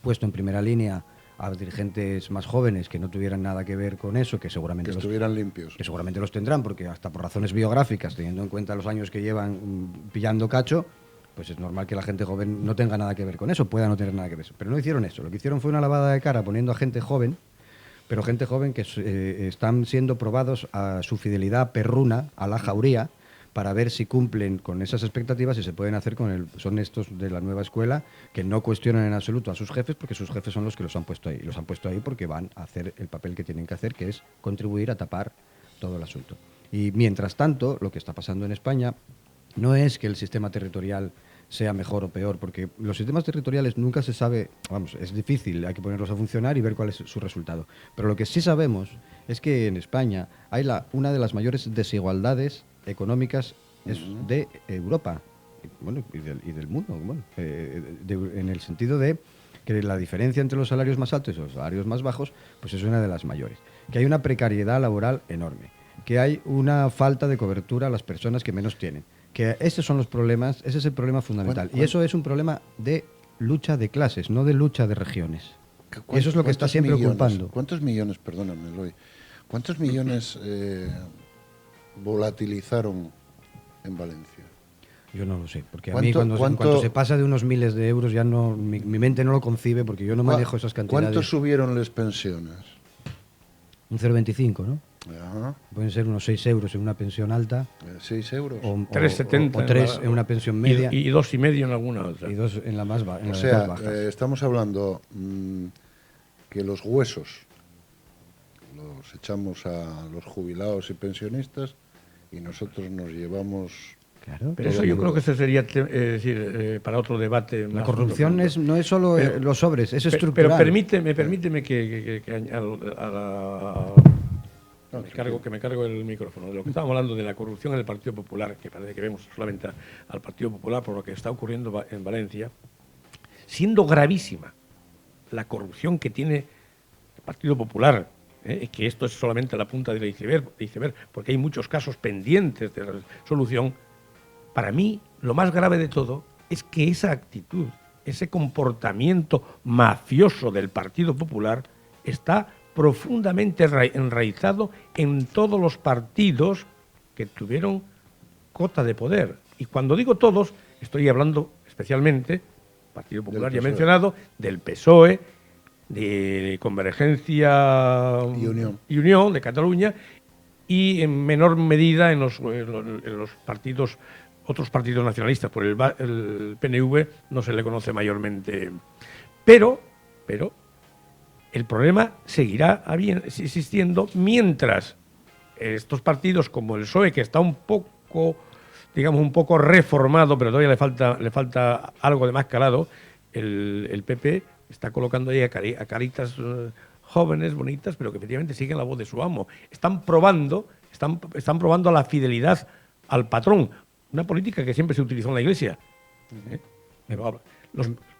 puesto en primera línea a dirigentes más jóvenes que no tuvieran nada que ver con eso, que seguramente estuvieran limpios. Que seguramente los tendrán, porque hasta por razones biográficas, teniendo en cuenta los años que llevan pillando cacho, pues es normal que la gente joven no tenga nada que ver con eso, pueda no tener nada que ver con eso. Pero no hicieron eso, lo que hicieron fue una lavada de cara poniendo a gente joven pero gente joven que están siendo probados a su fidelidad perruna, a la jauría, para ver si cumplen con esas expectativas y se pueden hacer son estos de la nueva escuela que no cuestionan en absoluto a sus jefes, porque sus jefes son los que los han puesto ahí. Los han puesto ahí porque van a hacer el papel que tienen que hacer, que es contribuir a tapar todo el asunto. Y mientras tanto, lo que está pasando en España no es que el sistema territorial sea mejor o peor, porque los sistemas territoriales nunca se sabe, vamos, es difícil, hay que ponerlos a funcionar y ver cuál es su resultado. Pero lo que sí sabemos es que en España hay una de las mayores desigualdades económicas de Europa, bueno, y del mundo, bueno, en el sentido de que la diferencia entre los salarios más altos y los salarios más bajos pues es una de las mayores, que hay una precariedad laboral enorme, que hay una falta de cobertura a las personas que menos tienen, que esos son los problemas, ese es el problema fundamental, y eso es un problema de lucha de clases, no de lucha de regiones. Y eso es lo que está siempre ocupando. ¿Cuántos millones, perdóname, Eloy, cuántos millones volatilizaron en Valencia? Yo no lo sé, porque a mí cuando se pasa de unos miles de euros ya no, mi mente no lo concibe, porque yo no manejo esas cantidades. ¿Cuánto subieron las pensiones? Un 0,25, ¿no? Ajá. Pueden ser unos 6 euros en una pensión alta. 6 euros. O 3,70 o 3 en una pensión media. Y 2,5 en alguna otra. Y 2 en la más baja. O sea, estamos hablando que los huesos los echamos a los jubilados y pensionistas y nosotros nos llevamos... Claro. Pero eso yo creo que ese sería para otro debate. La corrupción no es solo los sobres, es estructural. Pero permíteme que me cargo el micrófono. De lo que estábamos hablando de la corrupción en el Partido Popular, que parece que vemos solamente al Partido Popular por lo que está ocurriendo en Valencia, siendo gravísima la corrupción que tiene el Partido Popular, que esto es solamente la punta del iceberg, porque hay muchos casos pendientes de resolución. Para mí, lo más grave de todo es que esa actitud, ese comportamiento mafioso del Partido Popular está profundamente enraizado en todos los partidos que tuvieron cota de poder. Y cuando digo todos, estoy hablando especialmente, Partido Popular ya mencionado, del PSOE, de Convergencia y Unión de Cataluña, y en menor medida en los partidos, otros partidos nacionalistas. Por el PNV no se le conoce mayormente. Pero el problema seguirá existiendo mientras estos partidos como el PSOE, que está un poco reformado, pero todavía le falta algo de más calado, el PP está colocando ahí a caritas jóvenes, bonitas, pero que efectivamente siguen la voz de su amo. Están probando la fidelidad al patrón, una política que siempre se utilizó en la Iglesia.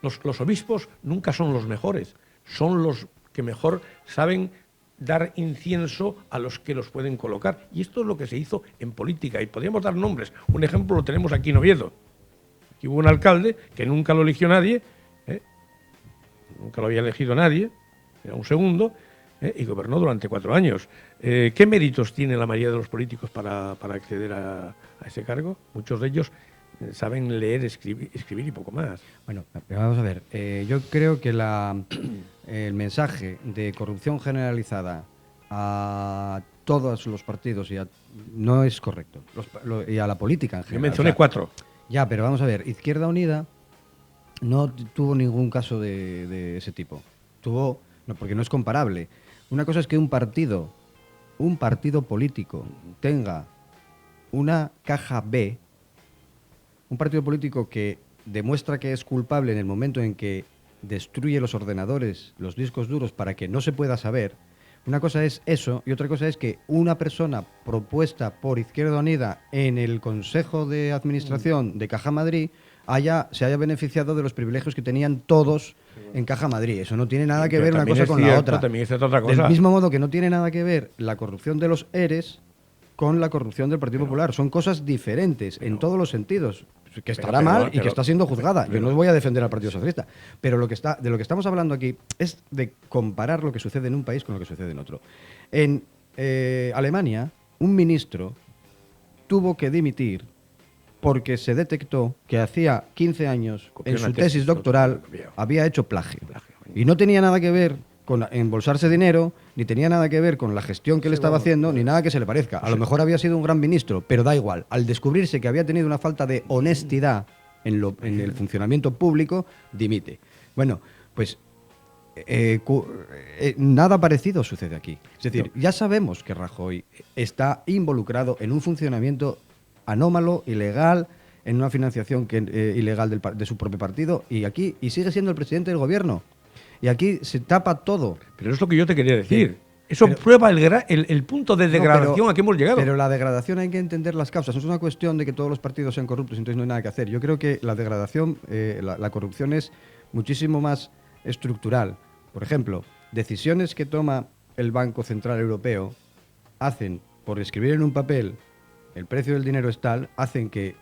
Los obispos nunca son los mejores, son los que mejor saben dar incienso a los que los pueden colocar. Y esto es lo que se hizo en política. Y podríamos dar nombres. Un ejemplo lo tenemos aquí en Oviedo. Aquí hubo un alcalde que nunca lo eligió nadie, nunca lo había elegido nadie, era un segundo, y gobernó durante 4 años. ¿Qué méritos tiene la mayoría de los políticos para acceder a ese cargo? Muchos de ellos saben leer, escribir y poco más. Bueno, vamos a ver. Yo creo que el mensaje de corrupción generalizada a todos los partidos no es correcto. Y a la política en general. Yo mencioné 4. Ya, pero vamos a ver. Izquierda Unida no tuvo ningún caso de ese tipo. No, porque no es comparable. Una cosa es que un partido político tenga una caja B, un partido político que demuestra que es culpable en el momento en que destruye los ordenadores, los discos duros, para que no se pueda saber. Una cosa es eso y otra cosa es que una persona propuesta por Izquierda Unida en el Consejo de Administración de Caja Madrid se haya beneficiado de los privilegios que tenían todos en Caja Madrid. Eso no tiene nada que ver una cosa con la otra. También es otra cosa. Del mismo modo que no tiene nada que ver la corrupción de los ERES con la corrupción del Partido Popular. Son cosas diferentes en todos los sentidos. Que estará mal y que está siendo juzgada. Yo no voy a defender al Partido Socialista. Pero de lo que estamos hablando aquí es de comparar lo que sucede en un país con lo que sucede en otro. En Alemania, un ministro tuvo que dimitir porque se detectó que hacía 15 años en su tesis doctoral había hecho plagio. Y no tenía nada que ver con embolsarse dinero, ni tenía nada que ver con la gestión que él estaba haciendo, ni nada que se le parezca. A lo mejor había sido un gran ministro, pero da igual. Al descubrirse que había tenido una falta de honestidad en el funcionamiento público, dimite. Bueno, pues nada parecido sucede aquí. Es decir, ya sabemos que Rajoy está involucrado en un funcionamiento anómalo, ilegal, en una financiación ilegal de su propio partido, y sigue siendo el presidente del gobierno. Y aquí se tapa todo. Pero es lo que yo te quería decir. Eso prueba el punto de degradación a que hemos llegado. Pero la degradación hay que entender las causas. No es una cuestión de que todos los partidos sean corruptos, entonces no hay nada que hacer. Yo creo que la degradación, la corrupción es muchísimo más estructural. Por ejemplo, decisiones que toma el Banco Central Europeo hacen, por escribir en un papel el precio del dinero es tal, hacen que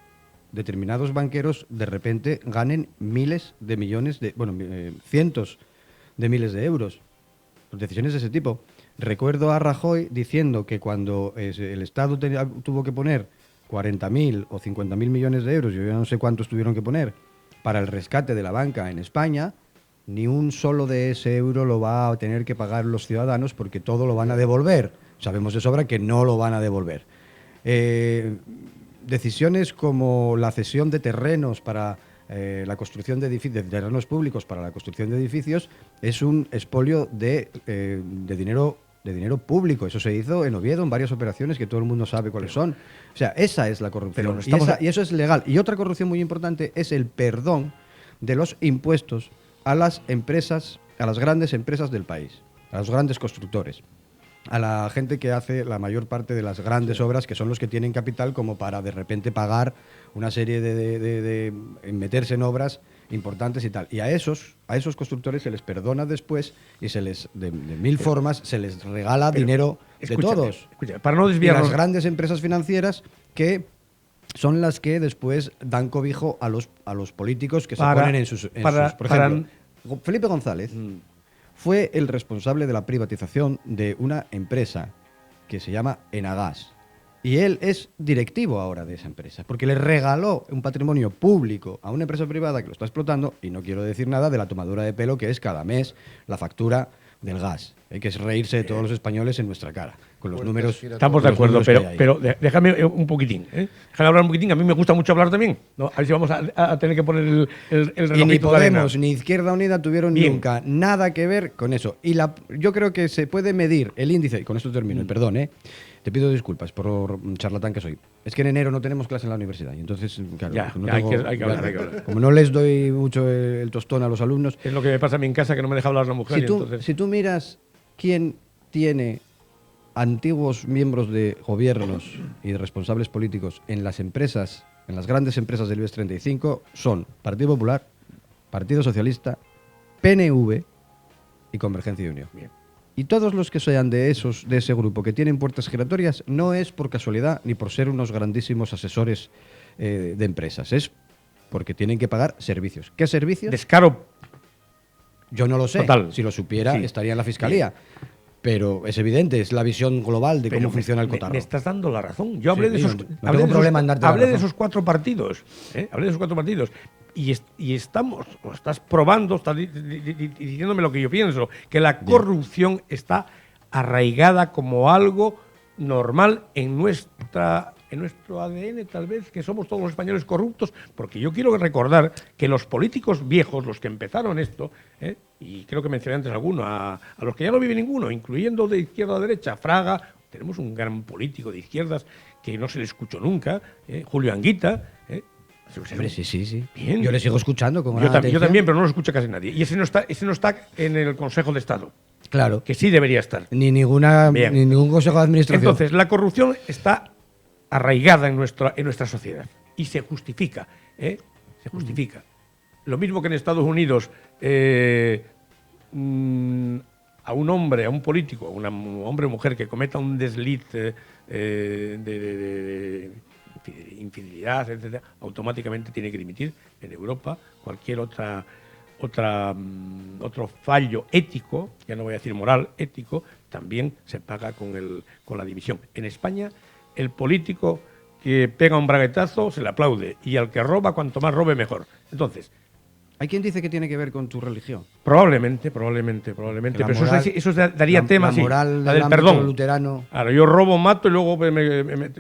determinados banqueros de repente ganen miles de millones cientos de miles de euros. Decisiones de ese tipo. Recuerdo a Rajoy diciendo que cuando el Estado tuvo que poner 40.000 o 50.000 millones de euros, yo ya no sé cuántos tuvieron que poner, para el rescate de la banca en España, ni un solo de ese euro lo va a tener que pagar los ciudadanos porque todo lo van a devolver. Sabemos de sobra que no lo van a devolver. Decisiones como la cesión de terrenos para la construcción de terrenos públicos para la construcción de edificios es un expolio de dinero público. Eso se hizo en Oviedo en varias operaciones que todo el mundo sabe cuáles son. O sea, esa es la corrupción. Y eso es legal. Y otra corrupción muy importante es el perdón de los impuestos a las empresas, a las grandes empresas del país, a los grandes constructores, a la gente que hace la mayor parte de las grandes obras, que son los que tienen capital como para de repente pagar una serie de meterse en obras importantes y tal. Y a esos constructores se les perdona después y se les de mil formas se les regala dinero de todos. Para no desviarnos. Y las grandes empresas financieras que son las que después dan cobijo a los políticos que se ponen en sus... Por ejemplo, Felipe González fue el responsable de la privatización de una empresa que se llama Enagas. Y él es directivo ahora de esa empresa, porque le regaló un patrimonio público a una empresa privada que lo está explotando, y no quiero decir nada de la tomadura de pelo que es cada mes la factura del gas. Hay que reírse de todos los españoles en nuestra cara, con los números. Estamos de acuerdo, pero déjame un poquitín. Déjame hablar un poquitín, a mí me gusta mucho hablar también. ¿No? A ver si vamos a tener que poner el relojito. Y ni Podemos ni Izquierda Unida tuvieron nunca nada que ver con eso. Y yo creo que se puede medir el índice, y con esto termino, perdón, te pido disculpas por charlatán que soy. Es que en enero no tenemos clase en la universidad. Y entonces, claro, hay que hablar. Como no les doy mucho el tostón a los alumnos. Es lo que me pasa a mí en casa, que no me deja hablar la mujer. Si tú miras quién tiene antiguos miembros de gobiernos y de responsables políticos en las empresas, en las grandes empresas del IBEX 35, son Partido Popular, Partido Socialista, PNV y Convergencia y Unión. Bien. Y todos los que sean de ese grupo que tienen puertas giratorias no es por casualidad ni por ser unos grandísimos asesores de empresas, es porque tienen que pagar servicios. ¿Qué servicios? Descaro. Yo no lo sé. Total. Si lo supiera, estaría en la Fiscalía. Pero es evidente, es la visión global de cómo funciona el cotarro. Me estás dando la razón. Yo hablé de esos 4 partidos. Hablé de esos 4 partidos. Y estás probando, estás diciéndome lo que yo pienso, que la corrupción está arraigada como algo normal en nuestro ADN, tal vez, que somos todos los españoles corruptos, porque yo quiero recordar que los políticos viejos, los que empezaron esto, y creo que mencioné antes alguno, a los que ya no vive ninguno, incluyendo de izquierda a derecha, Fraga, tenemos un gran político de izquierdas que no se le escuchó nunca, Julio Anguita. Hombre, sí. Bien. Yo le sigo escuchando con yo también, pero no lo escucha casi nadie. Y ese no está en el Consejo de Estado. Claro. Que sí debería estar. Ni ningún Consejo de Administración. Entonces, la corrupción está arraigada en nuestra sociedad y se justifica. Se justifica. Lo mismo que en Estados Unidos a un hombre, a un político, a un hombre o mujer que cometa un desliz de infidelidad, etcétera, automáticamente tiene que dimitir. En Europa, cualquier otro fallo ético, ya no voy a decir moral, ético, también se paga con la dimisión. En España, el político que pega un braguetazo se le aplaude, y al que roba, cuanto más robe, mejor. Entonces, Hay quien dice que tiene que ver con tu religión. Probablemente. Pero eso daría tema, sí. La moral La del ámbito perdón. luterano. Ahora, yo robo, mato y luego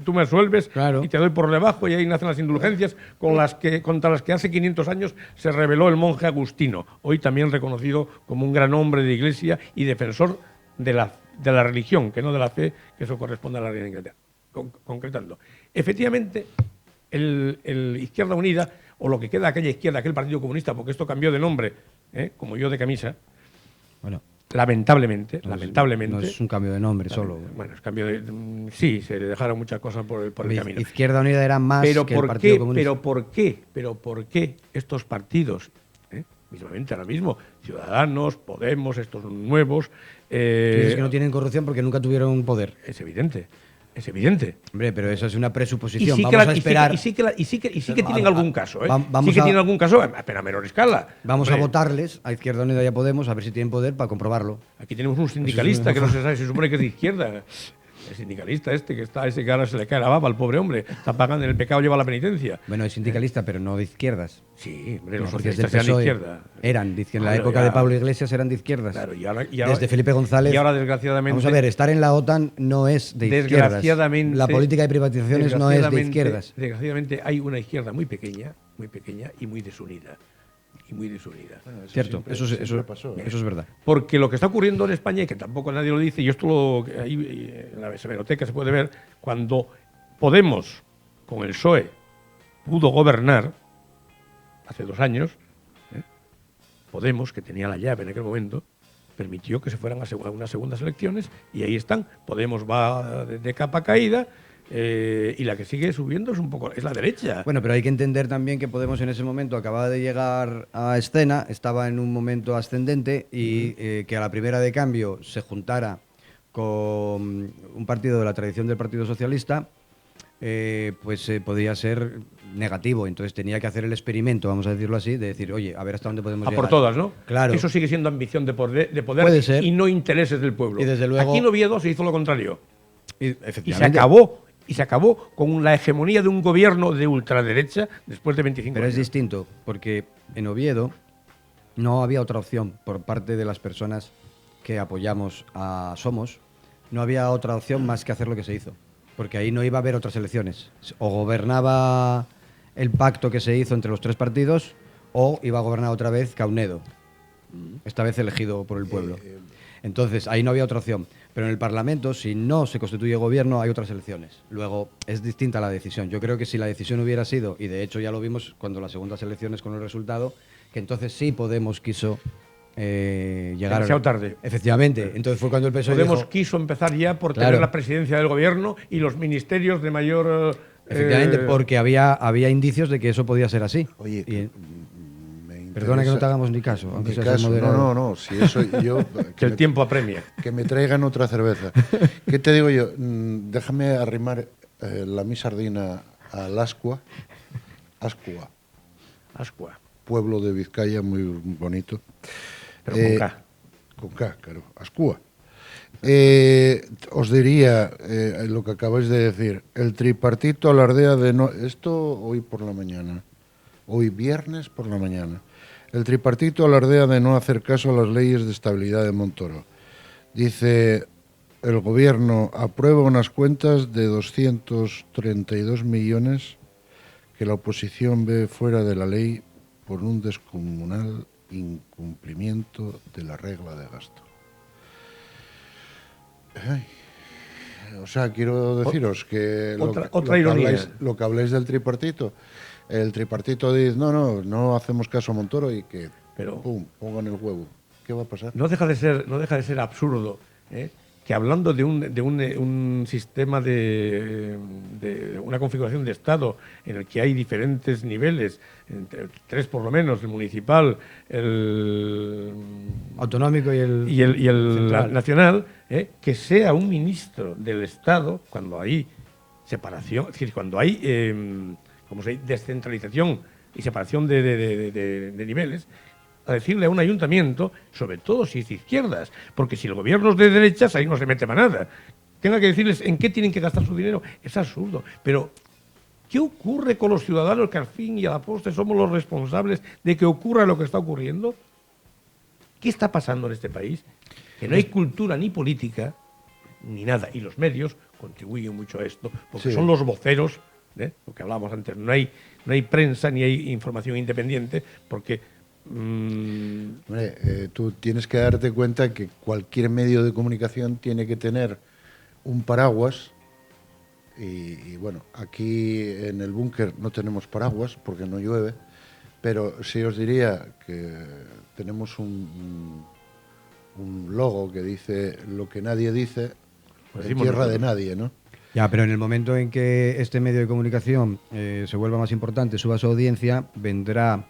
tú me absuelves Claro. y te doy por debajo, y ahí nacen las indulgencias contra las que hace 500 años se rebeló el monje Agustino, hoy también reconocido como un gran hombre de iglesia y defensor de la religión, que no de la fe, que eso corresponde a la reina de Inglaterra. Concretando. Efectivamente, el Izquierda Unida, o lo que queda de aquella izquierda, aquel Partido Comunista, porque esto cambió de nombre, como yo de camisa, Bueno, lamentablemente. no es un cambio de nombre solo. Bueno, es cambio de. Sí, se le dejaron muchas cosas por el camino. Izquierda Unida era más que el Partido Comunista. Pero ¿por qué estos partidos, mismamente ahora mismo, Ciudadanos, Podemos, estos nuevos. Dices que no tienen corrupción porque nunca tuvieron poder. Es evidente. Hombre, pero eso es una presuposición. Y sí Vamos a esperar. Y sí que tienen algún caso, vamos sí que a- tienen algún caso, a menor escala. Vamos Hombre, a votarles a Izquierda Unida y a Podemos a ver si tienen poder para comprobarlo. Aquí tenemos un sindicalista que no se sabe, se supone que es de izquierda. El sindicalista que ahora se le cae la baba al pobre hombre. Está pagando, el pecado lleva la penitencia. Bueno, es sindicalista, pero no de izquierdas. Sí, hombre, los No, porque es del socialistas eran de PSOE. izquierda. Eran de izquierda. En la Claro, época ya. de Pablo Iglesias eran de izquierdas. Claro, y ahora, Desde Felipe González. Y ahora, desgraciadamente. Vamos a ver, estar en la OTAN no es de izquierdas. Desgraciadamente. La política de privatizaciones no es de izquierdas. Desgraciadamente hay una izquierda muy pequeña y muy desunida. Bueno, Cierto, siempre pasó, eso es verdad. Porque lo que está ocurriendo en España, y que tampoco nadie lo dice, y esto ahí en la hemeroteca se puede ver, cuando Podemos, con el PSOE, pudo gobernar, hace 2 años, Podemos, que tenía la llave en aquel momento, permitió que se fueran a unas segundas elecciones, y ahí están. Podemos va de capa caída, y la que sigue subiendo es la derecha. Bueno, pero hay que entender también que Podemos en ese momento acababa de llegar a escena, estaba en un momento ascendente y que a la primera de cambio se juntara con un partido de la tradición del Partido Socialista, podía ser negativo. Entonces tenía que hacer el experimento, vamos a decirlo así, de decir, oye, a ver hasta dónde podemos A llegar. por todas, ¿no? Claro. Eso sigue siendo ambición de poder Puede ser. y no intereses del pueblo. Y desde luego- Aquí en Oviedo se hizo lo contrario. Y, Y se efectivamente. acabó con la hegemonía de un gobierno de ultraderecha después de 25 Pero años. es distinto, porque en Oviedo no había otra opción por parte de las personas que apoyamos a Somos, no había otra opción más que hacer lo que se hizo, porque ahí no iba a haber otras elecciones. O gobernaba el pacto que se hizo entre los 3 partidos, o iba a gobernar otra vez Caunedo, esta vez elegido por el pueblo. Entonces, ahí no había otra opción. Pero en el Parlamento, si no se constituye gobierno, hay otras elecciones. Luego, es distinta la decisión. Yo creo que si la decisión hubiera sido, y de hecho ya lo vimos cuando las segundas elecciones con el resultado, que entonces sí Podemos quiso llegar... Demasiado tarde. Efectivamente. Entonces fue cuando el PSOE Podemos dijo... quiso empezar ya por Claro. tener la presidencia del gobierno y los ministerios de mayor... Efectivamente, porque había indicios de que eso podía ser así. Oye, Y- me perdona que no te interesa- hagamos ni caso, aunque Ni seas el caso. moderador. No, si eso yo... que el tiempo apremia. Que me traigan otra cerveza. ¿Qué te digo yo? Déjame arrimar mi sardina al Ascua, Ascua. pueblo de Vizcaya muy bonito. Pero con K. Con K, claro, Ascua. Os diría lo que acabáis de decir. El tripartito alardea de no... Esto hoy por la mañana. Hoy viernes por la mañana. El tripartito alardea de no hacer caso a las leyes de estabilidad de Montoro. Dice, el gobierno aprueba unas cuentas de 232 millones que la oposición ve fuera de la ley por un descomunal incumplimiento de la regla de gasto. Ay, o sea, quiero deciros que otra ironía. lo que habláis del tripartito, el tripartito dice, no hacemos caso a Montoro y que, Pero- pum, pongan el huevo. ¿Qué va a pasar? No deja de ser absurdo que hablando de un sistema de una configuración de Estado en el que hay diferentes niveles, entre 3 por lo menos, el municipal, el Autonómico y el... y el central. nacional, que sea un ministro del Estado cuando hay separación, es decir, cuando hay como se dice, descentralización y separación de niveles, a decirle a un ayuntamiento, sobre todo si es de izquierdas, porque si el gobierno es de derechas, ahí no se mete para nada. Tenga que decirles en qué tienen que gastar su dinero, es absurdo. Pero ¿Qué ocurre con los ciudadanos que al fin y a la postre somos los responsables de que ocurra lo que está ocurriendo? ¿Qué está pasando en este país? Que no hay cultura ni política, ni nada. Y los medios contribuyen mucho a esto, porque son los voceros, lo que hablábamos antes. No hay prensa ni hay información independiente, porque... tú tienes que darte cuenta que cualquier medio de comunicación tiene que tener un paraguas. Y bueno, aquí en el búnker no tenemos paraguas porque no llueve, pero sí os diría que tenemos un logo que dice lo que nadie dice, pues en tierra de nadie, ¿no? Ya, pero en el momento en que este medio de comunicación se vuelva más importante, suba su audiencia, vendrá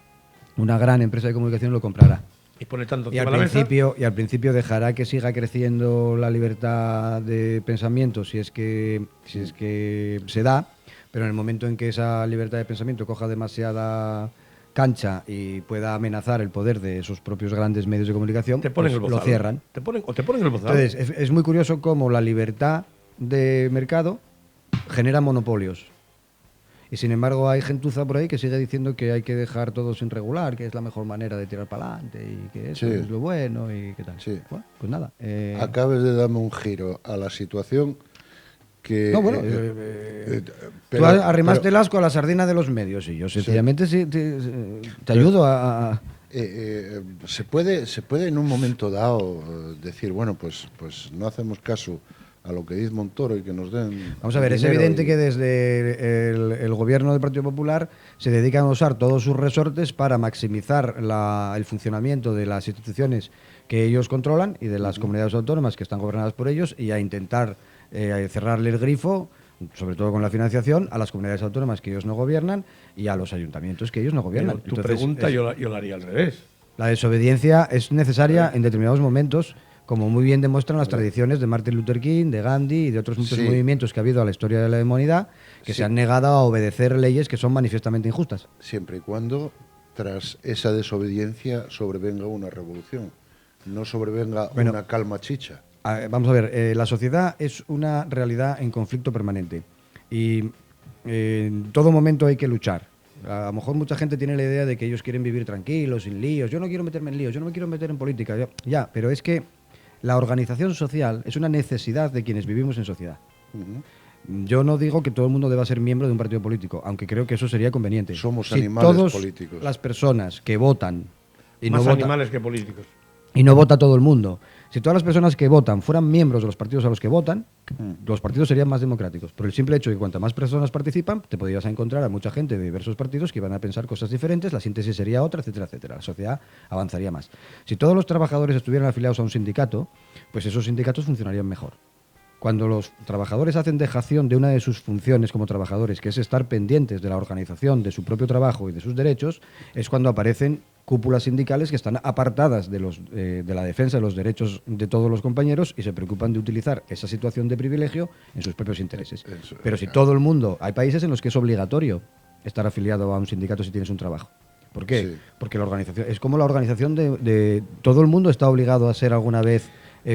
una gran empresa de comunicación y lo comprará. Y pone tanto y al principio dejará que siga creciendo la libertad de pensamiento si es que se da, pero en el momento en que esa libertad de pensamiento coja demasiada cancha y pueda amenazar el poder de esos propios grandes medios de comunicación, pues lo cierran. Te ponen el bozal. Entonces, es muy curioso cómo la libertad de mercado genera monopolios. Y sin embargo hay gentuza por ahí que sigue diciendo que hay que dejar todo sin regular, que es la mejor manera de tirar para adelante y que eso es lo bueno y qué tal. Sí. Bueno, pues nada. Acabas de darme un giro a la situación que... No, bueno, tú arrimaste el asco a la sardina de los medios y yo sencillamente te ayudo a... se puede en un momento dado decir, bueno, pues no hacemos caso a lo que dice Montoro y que nos den... Vamos a ver, es evidente que desde el gobierno del Partido Popular se dedican a usar todos sus resortes para maximizar el funcionamiento de las instituciones que ellos controlan y de las comunidades autónomas que están gobernadas por ellos y a intentar cerrarle el grifo, sobre todo con la financiación, a las comunidades autónomas que ellos no gobiernan y a los ayuntamientos que ellos no gobiernan. Pero tu pregunta yo la haría al revés. La desobediencia es necesaria en determinados momentos, como muy bien demuestran las tradiciones de Martin Luther King, de Gandhi y de otros muchos movimientos que ha habido a la historia de la humanidad que se han negado a obedecer leyes que son manifiestamente injustas. Siempre y cuando tras esa desobediencia sobrevenga una revolución, no sobrevenga una calma chicha. Vamos a ver, la sociedad es una realidad en conflicto permanente y en todo momento hay que luchar. A lo mejor mucha gente tiene la idea de que ellos quieren vivir tranquilos, sin líos. Yo no quiero meterme en líos, yo no me quiero meter en política. Ya, pero es que la organización social es una necesidad de quienes vivimos en sociedad. Yo no digo que todo el mundo deba ser miembro de un partido político, aunque creo que eso sería conveniente. Somos animales todos políticos. Las personas que votan y más no animales que políticos. Y no vota todo el mundo. Si todas las personas que votan fueran miembros de los partidos a los que votan, los partidos serían más democráticos. Por el simple hecho de que cuantas más personas participan, te podrías encontrar a mucha gente de diversos partidos que iban a pensar cosas diferentes, la síntesis sería otra, etcétera, etcétera. La sociedad avanzaría más. Si todos los trabajadores estuvieran afiliados a un sindicato, pues esos sindicatos funcionarían mejor. Cuando los trabajadores hacen dejación de una de sus funciones como trabajadores, que es estar pendientes de la organización de su propio trabajo y de sus derechos, es cuando aparecen cúpulas sindicales que están apartadas de la defensa de los derechos de todos los compañeros y se preocupan de utilizar esa situación de privilegio en sus propios intereses. Pero si todo el mundo... Hay países en los que es obligatorio estar afiliado a un sindicato si tienes un trabajo. ¿Por qué? Sí. Porque la organización... Es como la organización de... Todo el mundo está obligado a ser alguna vez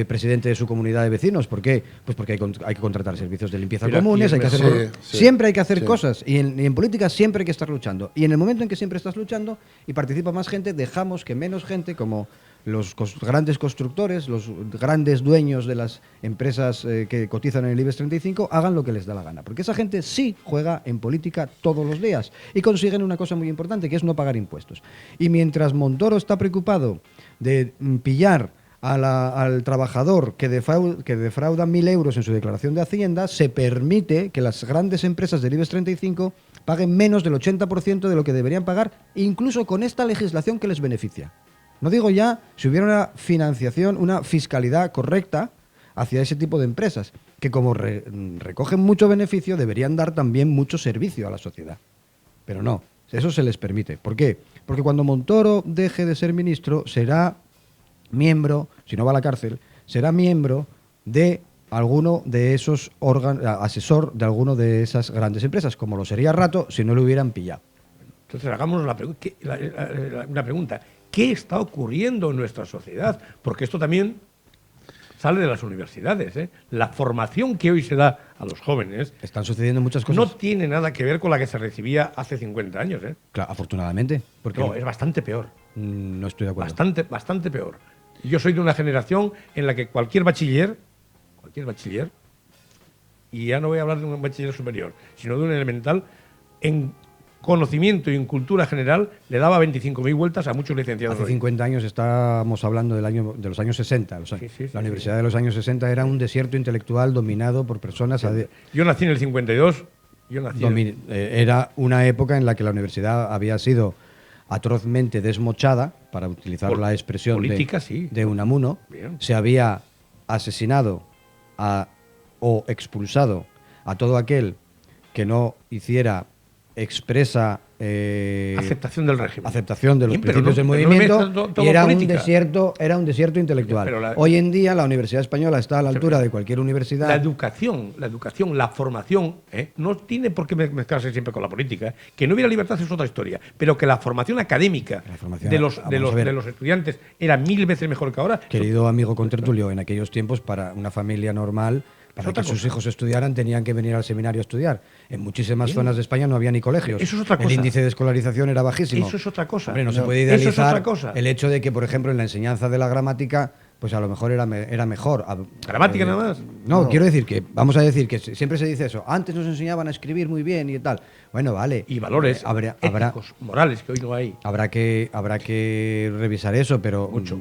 presidente de su comunidad de vecinos. ¿Por qué? Pues porque hay que contratar servicios de limpieza comunes, hay que hacer, siempre hay que hacer cosas. Y en política siempre hay que estar luchando. Y en el momento en que siempre estás luchando y participa más gente, dejamos que menos gente, como los grandes constructores, los grandes dueños de las empresas que cotizan en el IBEX 35, hagan lo que les da la gana. Porque esa gente sí juega en política todos los días y consiguen una cosa muy importante, que es no pagar impuestos. Y mientras Montoro está preocupado de pillar al trabajador que defrauda 1.000 euros en su declaración de Hacienda, se permite que las grandes empresas del IBEX 35 paguen menos del 80% de lo que deberían pagar, incluso con esta legislación que les beneficia. No digo ya si hubiera una financiación, una fiscalidad correcta hacia ese tipo de empresas, que como recogen mucho beneficio, deberían dar también mucho servicio a la sociedad. Pero no, eso se les permite. ¿Por qué? Porque cuando Montoro deje de ser ministro, será miembro, si no va a la cárcel, será miembro de alguno de esos asesor de alguno de esas grandes empresas, como lo sería Rato si no lo hubieran pillado. Entonces hagamos una pregunta. ¿Qué está ocurriendo en nuestra sociedad? Porque esto también sale de las universidades, ¿eh? La formación que hoy se da a los jóvenes Están sucediendo muchas cosas. no tiene nada que ver con la que se recibía hace 50 años, ¿eh? Claro, afortunadamente. Porque No, es bastante peor. no estoy de acuerdo. Bastante peor. Yo soy de una generación en la que cualquier bachiller, y ya no voy a hablar de un bachiller superior, sino de un elemental, en conocimiento y en cultura general, le daba 25.000 vueltas a muchos licenciados. Hace hoy. 50 años estábamos hablando de los años 60. La universidad de los años 60 era un desierto intelectual dominado por personas... Yo nací en el 52. Era una época en la que la universidad había sido atrozmente desmochada, para utilizar la expresión política, sí. de Unamuno. Bien. Se había asesinado o expulsado a todo aquel que no hiciera expresa aceptación del régimen. Aceptación de los Bien, pero principios del no me movimiento, metas todo y era política. un desierto intelectual. Pero Hoy en día la Universidad Española está a la altura de cualquier universidad. La educación, la formación, no tiene por qué mezclarse siempre con la política. Que no hubiera libertad es otra historia, pero que la formación académica de los estudiantes era 1000 veces mejor que ahora. Querido amigo contertulio, en aquellos tiempos, para una familia normal, para que sus hijos estudiaran, tenían que venir al seminario a estudiar. En muchísimas zonas de España no había ni colegios. Eso es otra cosa. El índice de escolarización era bajísimo. Eso es otra cosa. Hombre, no se puede Eso es idealizar otra cosa. el hecho de que, por ejemplo, en la enseñanza de la gramática, pues a lo mejor era mejor. ¿Gramática nada más? No, quiero decir que, vamos a decir que siempre se dice eso. Antes nos enseñaban a escribir muy bien y tal. Bueno, vale. Y valores éticos, morales, que hoy no hay. Habrá que revisar eso, pero Mucho.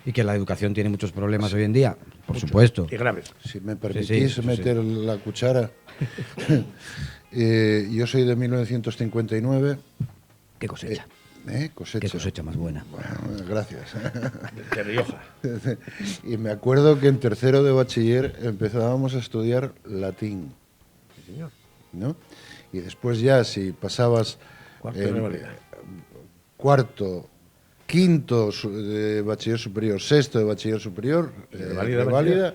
y que la educación tiene muchos problemas hoy en día, por supuesto. Y graves. Si me permitís meter la cuchara. Yo soy de 1959. ¿Qué cosecha? Cosecha. ¿Qué cosecha más buena? Bueno, gracias. De Rioja. Y me acuerdo que en tercero de bachiller empezábamos a estudiar latín. Sí, señor. ¿No? Y después ya, si pasabas Cuarto de revalida. Cuarto, quinto de bachiller superior, sexto de bachiller superior, reválida,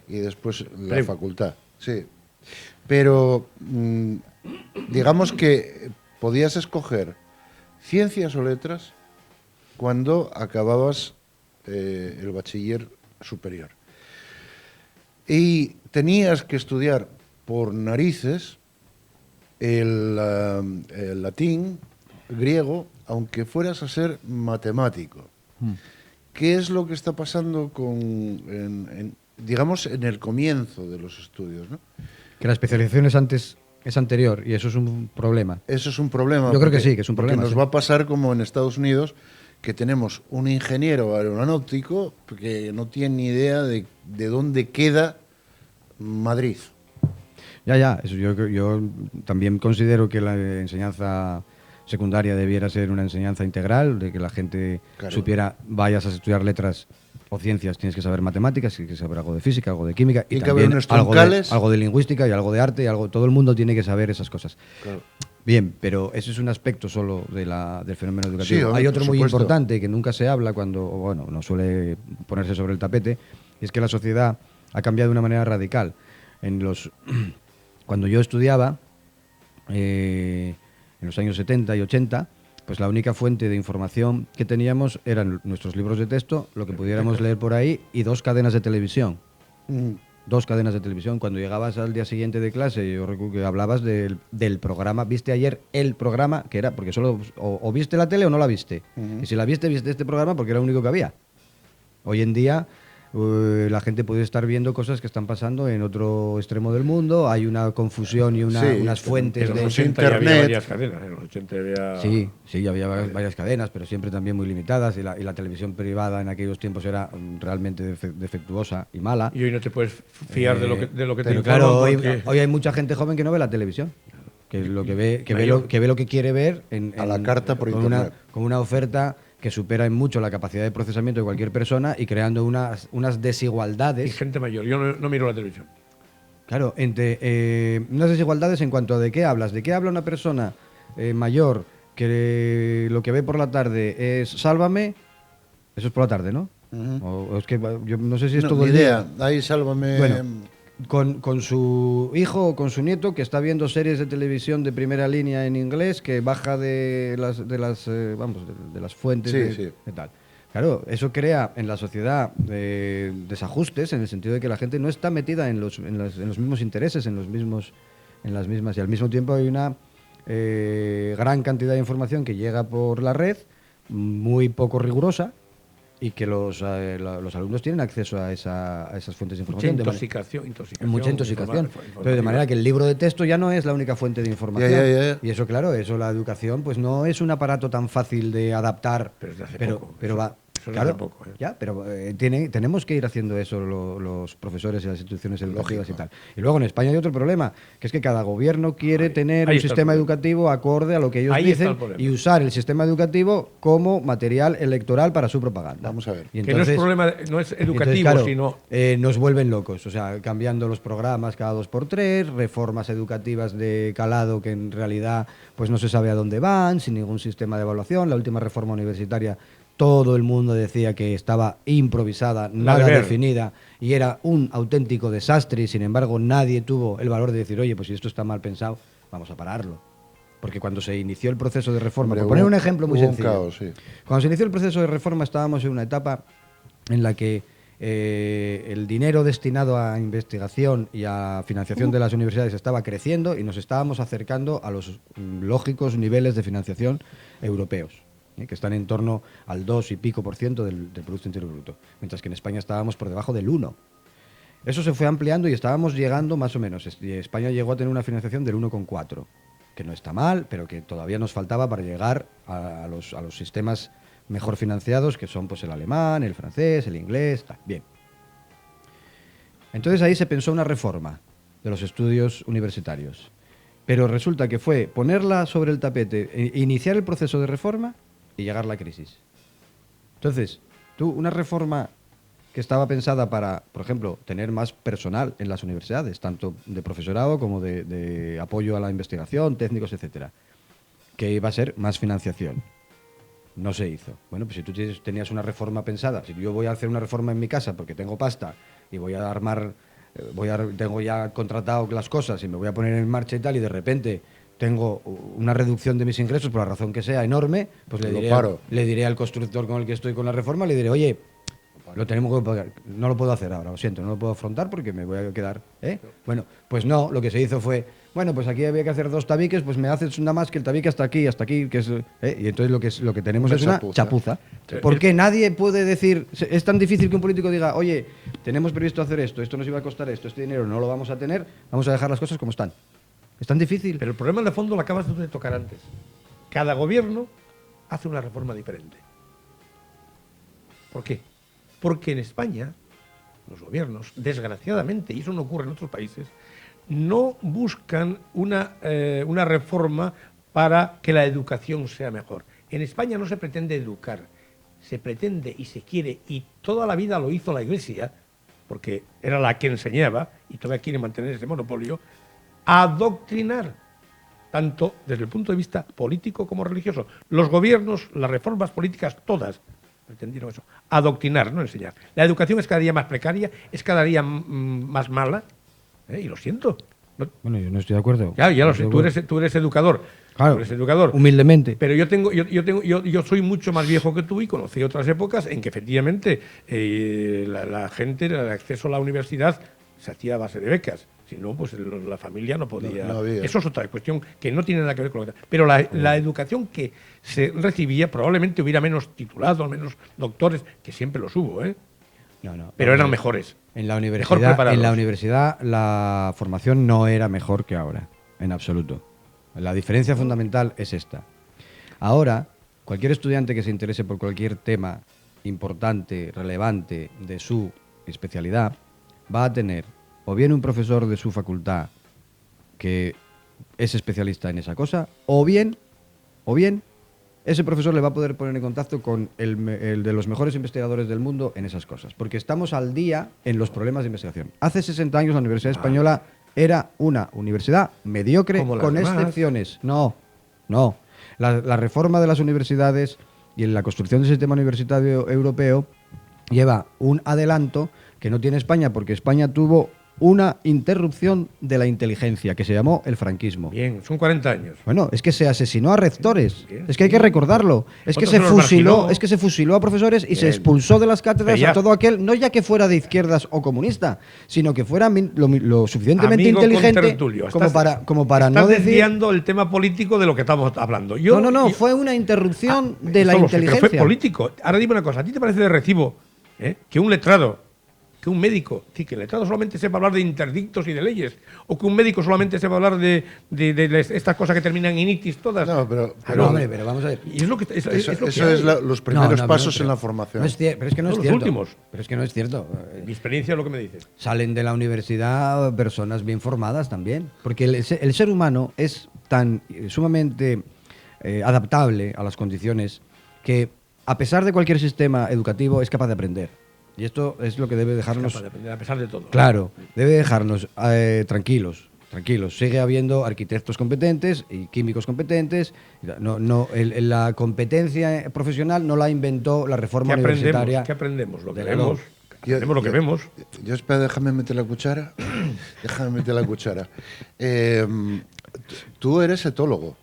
y después la facultad. Sí. Pero digamos que podías escoger ciencias o letras cuando acababas el bachiller superior. Y tenías que estudiar por narices el latín, griego, aunque fueras a ser matemático. ¿Qué es lo que está pasando digamos, en el comienzo de los estudios, ¿no? Que la especialización es anterior y eso es un problema. Eso es un problema. Yo creo que sí, que es un problema. Nos va a pasar como en Estados Unidos, que tenemos un ingeniero aeronáutico que no tiene ni idea de dónde queda Madrid. Ya. Eso yo también considero que la enseñanza secundaria debiera ser una enseñanza integral, de que la gente supiera, vayas a estudiar letras o ciencias, tienes que saber matemáticas, tienes que saber algo de física, algo de química, y también algo de lingüística y algo de arte, y todo el mundo tiene que saber esas cosas. Claro. Bien, pero ese es un aspecto solo del fenómeno educativo. Hay otro muy importante que nunca se habla no suele ponerse sobre el tapete, y es que la sociedad ha cambiado de una manera radical. Cuando yo estudiaba, en los años 70 y 80, pues la única fuente de información que teníamos eran nuestros libros de texto, lo que pudiéramos leer por ahí, y 2 cadenas de televisión. 2 cadenas de televisión. Cuando llegabas al día siguiente de clase, yo recuerdo que hablabas del programa. ¿Viste ayer el programa? Que era, porque solo o viste la tele o no la viste. Y si la viste este programa porque era el único que había. Hoy en día la gente puede estar viendo cosas que están pasando en otro extremo del mundo. Hay una confusión y unas fuentes de internet. Había varias cadenas. En los 80 había... Sí, había varias cadenas, pero siempre también muy limitadas. Y la televisión privada en aquellos tiempos era realmente defectuosa y mala. Y hoy no te puedes fiar de lo que te informan. Claro, hoy hay mucha gente joven que no ve la televisión. Que ve lo que quiere ver a la carta por internet. Con una oferta que supera en mucho la capacidad de procesamiento de cualquier persona y creando unas desigualdades. Y gente mayor, yo no miro la televisión. Claro, entre unas desigualdades en cuanto a de qué hablas. ¿De qué habla una persona mayor que lo que ve por la tarde es Sálvame? Eso es por la tarde, ¿no? O es que yo no sé si es todo el día. Ahí Sálvame. Bueno, con su hijo o con su nieto que está viendo series de televisión de primera línea en inglés, que baja de las fuentes de tal. Claro, eso crea en la sociedad desajustes, en el sentido de que la gente no está metida en los mismos intereses, en las mismas, y al mismo tiempo hay una gran cantidad de información que llega por la red, muy poco rigurosa, y que los alumnos tienen acceso a esas fuentes de información. Mucha intoxicación. Pero de manera que el libro de texto ya no es la única fuente de información. Y eso, claro, la educación pues no es un aparato tan fácil de adaptar. Pero va. Claro, poco, ya, pero tenemos que ir haciendo eso los profesores y las instituciones educativas. Lógico. Y tal. Y luego en España hay otro problema, que es que cada gobierno quiere tener un sistema educativo acorde a lo que ellos dicen y usar el sistema educativo como material electoral para su propaganda. Vamos a ver. Y entonces, que no es problema, no es educativo, claro, sino... nos vuelven locos, o sea, cambiando los programas cada 2x3, reformas educativas de calado que en realidad pues no se sabe a dónde van, sin ningún sistema de evaluación. La última reforma universitaria, todo el mundo decía que estaba improvisada, nada definida, y era un auténtico desastre, y sin embargo nadie tuvo el valor de decir, oye, pues si esto está mal pensado, vamos a pararlo. Porque cuando se inició el proceso de reforma, por poner un ejemplo muy sencillo, caos, sí. Cuando se inició el proceso de reforma estábamos en una etapa en la que el dinero destinado a investigación y a financiación de las universidades estaba creciendo y nos estábamos acercando a los lógicos niveles de financiación europeos, que están en torno al 2 y pico % del Producto Interior Bruto, mientras que en España estábamos por debajo del 1. Eso se fue ampliando y estábamos llegando más o menos. España llegó a tener una financiación del 1,4, que no está mal, pero que todavía nos faltaba para llegar a los sistemas mejor financiados, que son pues el alemán, el francés, el inglés, tal. Bien. Entonces ahí se pensó una reforma de los estudios universitarios, pero resulta que fue ponerla sobre el tapete, iniciar el proceso de reforma y llegar la crisis. Entonces, una reforma que estaba pensada para, por ejemplo, tener más personal en las universidades, tanto de profesorado como de apoyo a la investigación, técnicos, etcétera, que iba a ser más financiación. No se hizo. Bueno, pues si tú tenías una reforma pensada, si yo voy a hacer una reforma en mi casa porque tengo pasta y voy a armar, tengo ya contratado las cosas y me voy a poner en marcha y tal, y de repente tengo una reducción de mis ingresos por la razón que sea enorme, pues le diré al constructor con el que estoy con la reforma, le diré, oye, lo tenemos que pagar, no lo puedo hacer ahora, lo siento, no lo puedo afrontar porque me voy a quedar, Bueno, pues no, lo que se hizo fue, bueno, pues aquí había que hacer 2 tabiques, pues me haces nada más que el tabique hasta aquí, que es, y entonces lo que tenemos es una chapuza. ¿Por qué nadie puede decir, es tan difícil que un político diga, oye, tenemos previsto hacer esto nos iba a costar esto, este dinero no lo vamos a tener, vamos a dejar las cosas como están? Es tan difícil. Pero el problema de fondo lo acabas de tocar antes. Cada gobierno hace una reforma diferente. ¿Por qué? Porque en España, los gobiernos, desgraciadamente, y eso no ocurre en otros países, no buscan una reforma para que la educación sea mejor. En España no se pretende educar, se pretende y se quiere, y toda la vida lo hizo la Iglesia, porque era la que enseñaba, y todavía quiere mantener ese monopolio, adoctrinar, tanto desde el punto de vista político como religioso. Los gobiernos, las reformas políticas, todas pretendieron eso, adoctrinar, no enseñar. La educación es cada día más precaria, es cada día más mala, y lo siento. Bueno, yo no estoy de acuerdo. Ya lo sé, tú eres educador. Claro, tú eres educador. Humildemente. Pero yo soy mucho más viejo que tú y conocí otras épocas en que efectivamente la gente, el acceso a la universidad se hacía a base de becas. Si no, pues la familia no podía. No eso es otra cuestión que no tiene nada que ver con lo que... Pero la educación que se recibía probablemente hubiera menos titulados, menos doctores, que siempre los hubo, pero eran mejores. En la universidad la formación no era mejor que ahora, en absoluto. La diferencia fundamental es esta. Ahora, cualquier estudiante que se interese por cualquier tema importante, relevante de su especialidad, va a tener o bien un profesor de su facultad que es especialista en esa cosa, o bien ese profesor le va a poder poner en contacto con el de los mejores investigadores del mundo en esas cosas, porque estamos al día en los problemas de investigación. Hace 60 años la Universidad Española era una universidad mediocre con excepciones. No. La reforma de las universidades y en la construcción del sistema universitario europeo lleva un adelanto que no tiene España, porque España tuvo una interrupción de la inteligencia que se llamó el franquismo. Bien, son 40 años. Bueno, es que se asesinó a rectores. Bien, Es que hay que recordarlo. Es que Otros se los marginó. es que se fusiló a profesores y se Bien. expulsó de las cátedras Pero ya- a todo aquel, no ya que fuera de izquierdas o comunista, sino que fuera lo suficientemente Amigo inteligente contertulio, como para no decir. desviando el tema político de lo que estamos hablando. No, fue una interrupción de la esto lo sé, inteligencia. pero fue político. Ahora dime una cosa, ¿a ti te parece de recibo que un letrado, que un médico, sí, que el letrado solamente sepa hablar de interdictos y de leyes, o que un médico solamente sepa hablar de estas cosas que terminan en itis todas? No, pero Hombre, pero vamos a ver. Y es lo que es lo eso que es hay. los primeros No, pasos pero en la formación. no es pero es que no Son es los cierto. últimos. Pero es que no es cierto. Mi experiencia es lo que me dices. Salen de la universidad personas bien formadas también. Porque el ser humano es tan sumamente adaptable a las condiciones que, a pesar de cualquier sistema educativo, es capaz de aprender. Y esto es lo que debe dejarnos. Capaz de aprender, a pesar de todo. Claro, debe dejarnos tranquilos. Sigue habiendo arquitectos competentes y químicos competentes. La competencia profesional no la inventó la reforma universitaria. ¿Qué aprendemos? Lo que de la vemos. Aprendemos lo que vemos. Yo espera, déjame meter la cuchara. Déjame meter la cuchara. Tú eres etólogo.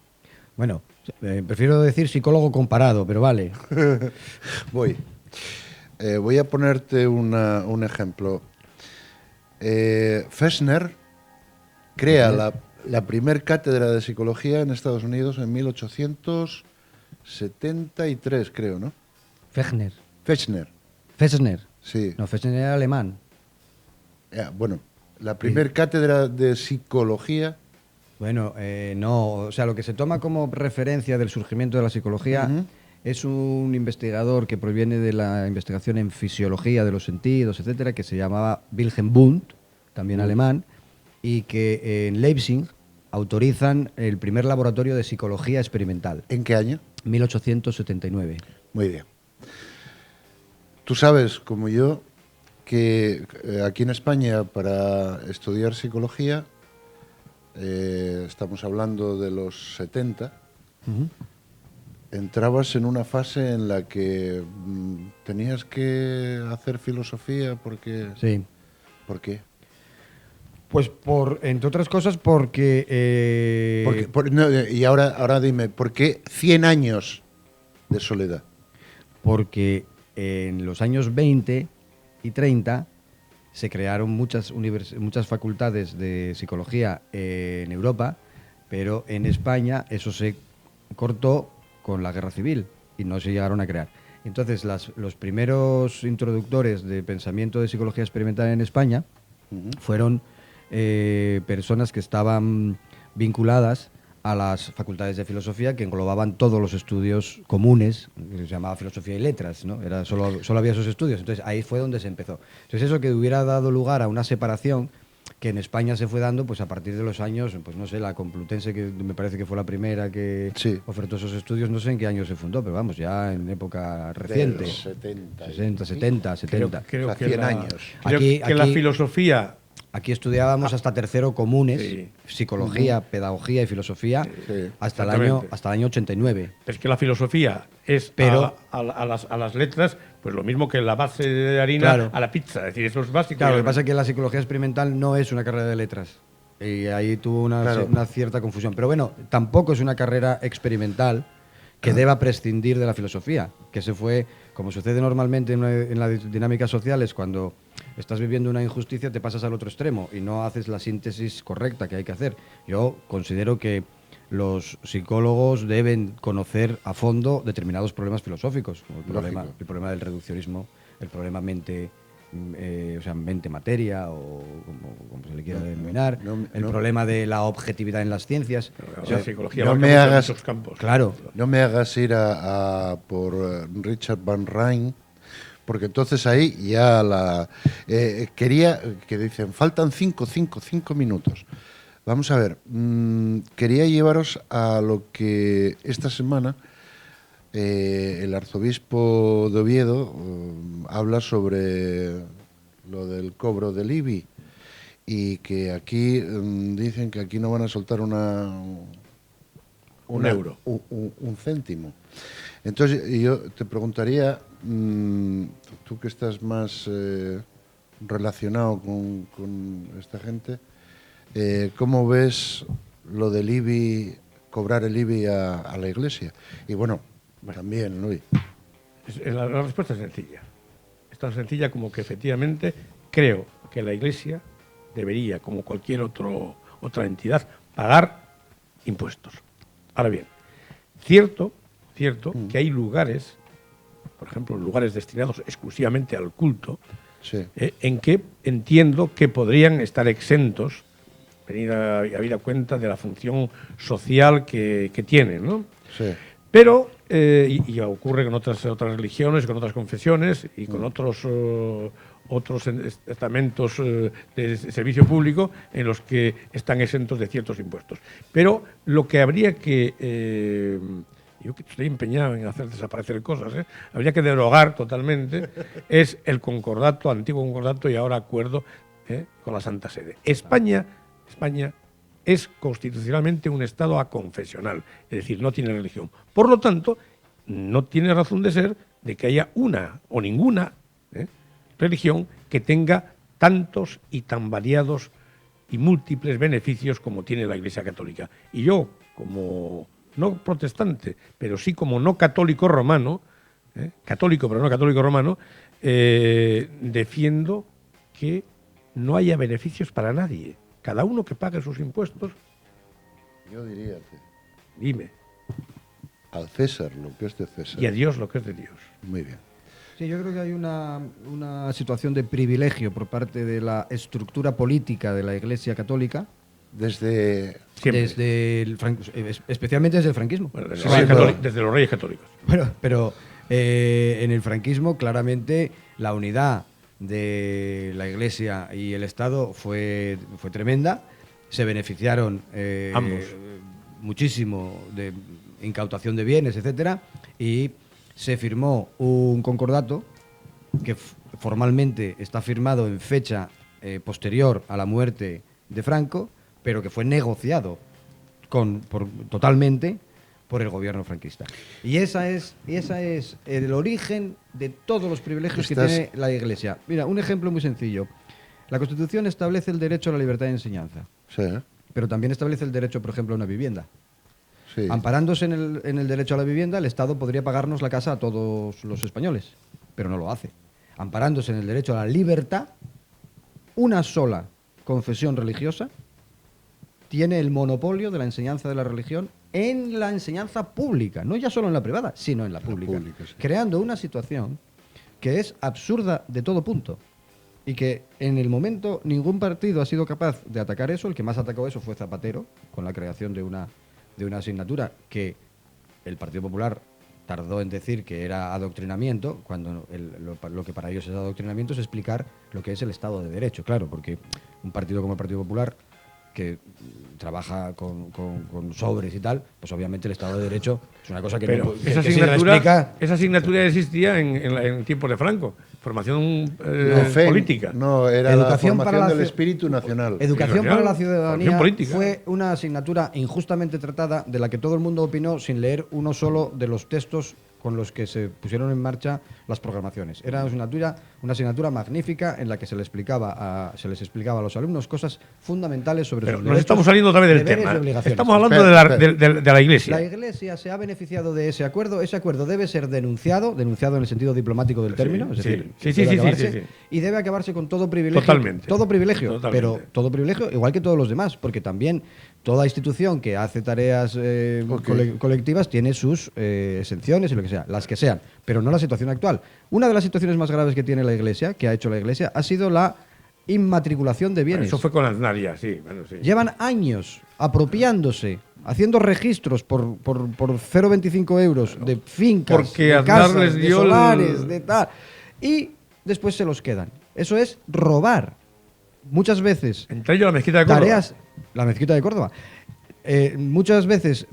Bueno, prefiero decir psicólogo comparado, pero vale. Voy. Voy a ponerte un ejemplo. Fechner crea la primer cátedra de psicología en Estados Unidos en 1873, creo, ¿no? Fechner. Fechner, sí. No, Fechner era alemán. Bueno, la primer cátedra de psicología. Bueno, no, o sea, lo que se toma como referencia del surgimiento de la psicología es un investigador que proviene de la investigación en fisiología de los sentidos, etcétera, que se llamaba Wilhelm Wundt, también alemán, y que en Leipzig autorizan el primer laboratorio de psicología experimental. ¿En qué año? 1879. Muy bien. Tú sabes, como yo, que aquí en España para estudiar psicología, estamos hablando de los 70, entrabas en una fase en la que tenías que hacer filosofía porque... Sí. ¿Por qué? Pues entre otras cosas porque... Y ahora dime, ¿por qué 100 años de soledad? Porque en los años 20 y 30 se crearon muchas facultades de psicología en Europa, pero en España eso se cortó con la Guerra Civil y no se llegaron a crear. Entonces, los primeros introductores de pensamiento de psicología experimental en España fueron personas que estaban vinculadas a las facultades de filosofía que englobaban todos los estudios comunes, que se llamaba filosofía y letras, ¿no? Solo había esos estudios. Entonces, ahí fue donde se empezó. Entonces, eso que hubiera dado lugar a una separación que en España se fue dando pues a partir de los años, pues no sé, la Complutense, que me parece que fue la primera que ofertó esos estudios, no sé en qué año se fundó, pero vamos, ya en época reciente. De los 70. 70. Creo que 100 años. Creo que la filosofía... Aquí estudiábamos hasta tercero comunes, Sí. psicología, pedagogía y filosofía, Sí. hasta el Exactamente. año 89. Es que la filosofía es Pero- a las letras, pues lo mismo que la base de harina Claro. a la pizza. Es decir, eso es básico. Claro, lo que pasa es que la psicología experimental no es una carrera de letras. Y ahí tuvo una cierta confusión. Pero bueno, tampoco es una carrera experimental que deba prescindir de la filosofía, que se fue, como sucede normalmente en las dinámicas sociales, cuando estás viviendo una injusticia te pasas al otro extremo y no haces la síntesis correcta que hay que hacer. Yo considero que los psicólogos deben conocer a fondo determinados problemas filosóficos, como el problema del reduccionismo, el problema mente-materia, o como se le quiera denominar, el problema de la objetividad en las ciencias. La psicología no abarca me hagas- muchos campos. Claro. No me hagas ir por Richard Van Rijn, porque entonces ahí ya quería que dicen, faltan 5 minutos. Vamos a ver, quería llevaros a lo que esta semana el arzobispo de Oviedo habla sobre lo del cobro del IBI y que aquí dicen que aquí no van a soltar un euro. Un céntimo. Entonces yo te preguntaría, tú que estás más relacionado con esta gente, ¿cómo ves lo del IBI, cobrar el IBI a la Iglesia? Y bueno, también, Luis. La respuesta es sencilla. Es tan sencilla como que efectivamente creo que la Iglesia debería, como cualquier otra entidad, pagar impuestos. Ahora bien, cierto que hay lugares, por ejemplo, lugares destinados exclusivamente al culto, Sí. en que entiendo que podrían estar exentos, habida cuenta de la función social que tienen, ¿no? Sí. Pero, y ocurre con otras religiones, con otras confesiones y con otros estamentos de servicio público en los que están exentos de ciertos impuestos. Pero lo que habría que... yo que estoy empeñado en hacer desaparecer cosas, habría que derogar totalmente, es el concordato, antiguo concordato y ahora acuerdo con la Santa Sede. España es constitucionalmente un Estado aconfesional, es decir, no tiene religión. Por lo tanto, no tiene razón de ser de que haya una o ninguna religión que tenga tantos y tan variados y múltiples beneficios como tiene la Iglesia Católica. Y yo, como no protestante, pero sí como no católico romano, católico pero no católico romano, defiendo que no haya beneficios para nadie. Cada uno que pague sus impuestos. Yo diría, Dime. Al César lo que es de César. Y a Dios lo que es de Dios. Muy bien. Sí, yo creo que hay una situación de privilegio por parte de la estructura política de la Iglesia Católica. Desde... Siempre. Especialmente desde el franquismo. Bueno, Sí, desde los Reyes Católicos. Bueno, pero en el franquismo claramente la unidad de la Iglesia y el Estado fue tremenda. Se beneficiaron Ambos. muchísimo de incautación de bienes, etcétera, y se firmó un concordato que formalmente está firmado en fecha posterior a la muerte de Franco, pero que fue negociado totalmente por el gobierno franquista. Y esa es el origen de todos los privilegios que tiene la Iglesia. Mira, un ejemplo muy sencillo. La Constitución establece el derecho a la libertad de enseñanza, Sí, pero también establece el derecho, por ejemplo, a una vivienda. sí. Amparándose en el derecho a la vivienda, el Estado podría pagarnos la casa a todos los españoles, pero no lo hace. Amparándose en el derecho a la libertad, una sola confesión religiosa tiene el monopolio de la enseñanza de la religión en la enseñanza pública, no ya solo en la privada, sino en la pública, Sí. creando una situación que es absurda de todo punto y que en el momento ningún partido ha sido capaz de atacar eso. El que más atacó eso fue Zapatero, con la creación de una asignatura que el Partido Popular tardó en decir que era adoctrinamiento, cuando lo que para ellos es adoctrinamiento es explicar lo que es el Estado de Derecho, claro, porque un partido como el Partido Popular, que trabaja con sobres y tal, pues obviamente el Estado de Derecho es una cosa que Pero no, que esa si la explica. esa asignatura existía en tiempos de Franco. Formación FEN, política. No, era Educación la para formación la del ci- espíritu nacional. Educación para la ciudadanía Formación política. fue una asignatura injustamente tratada de la que todo el mundo opinó sin leer uno solo de los textos con los que se pusieron en marcha las programaciones. Era una asignatura magnífica en la que se les explicaba a los alumnos cosas fundamentales sobre Pero sus nos derechos, estamos saliendo otra vez del deberes tema. y obligaciones. Estamos hablando Espera. de la Iglesia. La Iglesia se ha beneficiado de ese acuerdo. Ese acuerdo debe ser denunciado en el sentido diplomático del término, es sí. decir, Sí, debe sí, acabarse, sí. y debe acabarse con todo privilegio. Totalmente. Todo privilegio, Totalmente. pero todo privilegio igual que todos los demás, porque también toda institución que hace tareas colectivas tiene sus exenciones y lo que sea, las que sean, pero no la situación actual. Una de las situaciones más graves que tiene la Iglesia, que ha hecho la Iglesia, ha sido la inmatriculación de bienes. Eso fue con Aznarias, sí. Bueno, sí. Llevan años apropiándose, haciendo registros por 0,25 euros de fincas, Porque de Aznar casas, les de dio el- solares, de tal. Y después se los quedan. Eso es robar. Muchas veces Entre ellos la mezquita de Córdoba. tareas... La mezquita de Córdoba. Muchas veces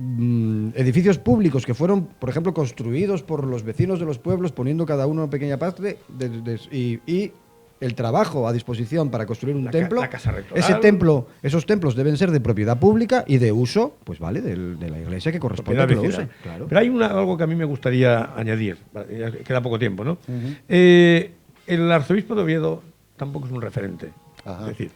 edificios públicos que fueron, por ejemplo, construidos por los vecinos de los pueblos, poniendo cada uno una pequeña parte y el trabajo a disposición para construir un templo. la casa rectoral. Esos templos deben ser de propiedad pública y de uso, pues vale, de la Iglesia que corresponde Propiedad que lo vecinal. use. Claro. Pero hay algo que a mí me gustaría añadir. Ya queda poco tiempo, ¿no? El arzobispo de Oviedo tampoco es un referente. Ajá. Es decir,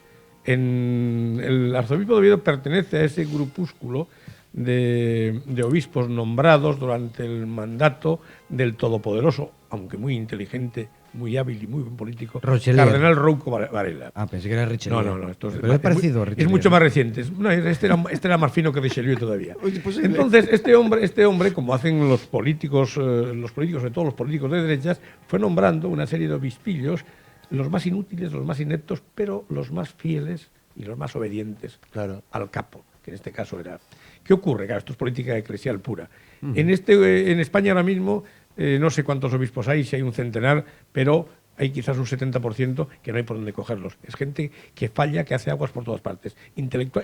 el arzobispo de Oviedo pertenece a ese grupúsculo de obispos nombrados durante el mandato del todopoderoso, aunque muy inteligente, muy hábil y muy buen político, Rochelier. Cardenal Rouco Varela. Ah, pensé que era Richelieu. No. Pero es parecido a es Richelieu. mucho más reciente. No, este era más fino que Richelieu todavía. Oye, pues, Entonces, este hombre, como hacen los políticos, sobre todo los políticos de derechas, fue nombrando una serie de obispillos, los más inútiles, los más ineptos, pero los más fieles y los más obedientes Claro. al capo, que en este caso era. ¿Qué ocurre? Claro, esto es política eclesial pura. En España ahora mismo, no sé cuántos obispos hay, si hay un centenar, pero hay quizás un 70% que no hay por dónde cogerlos. Es gente que falla, que hace aguas por todas partes.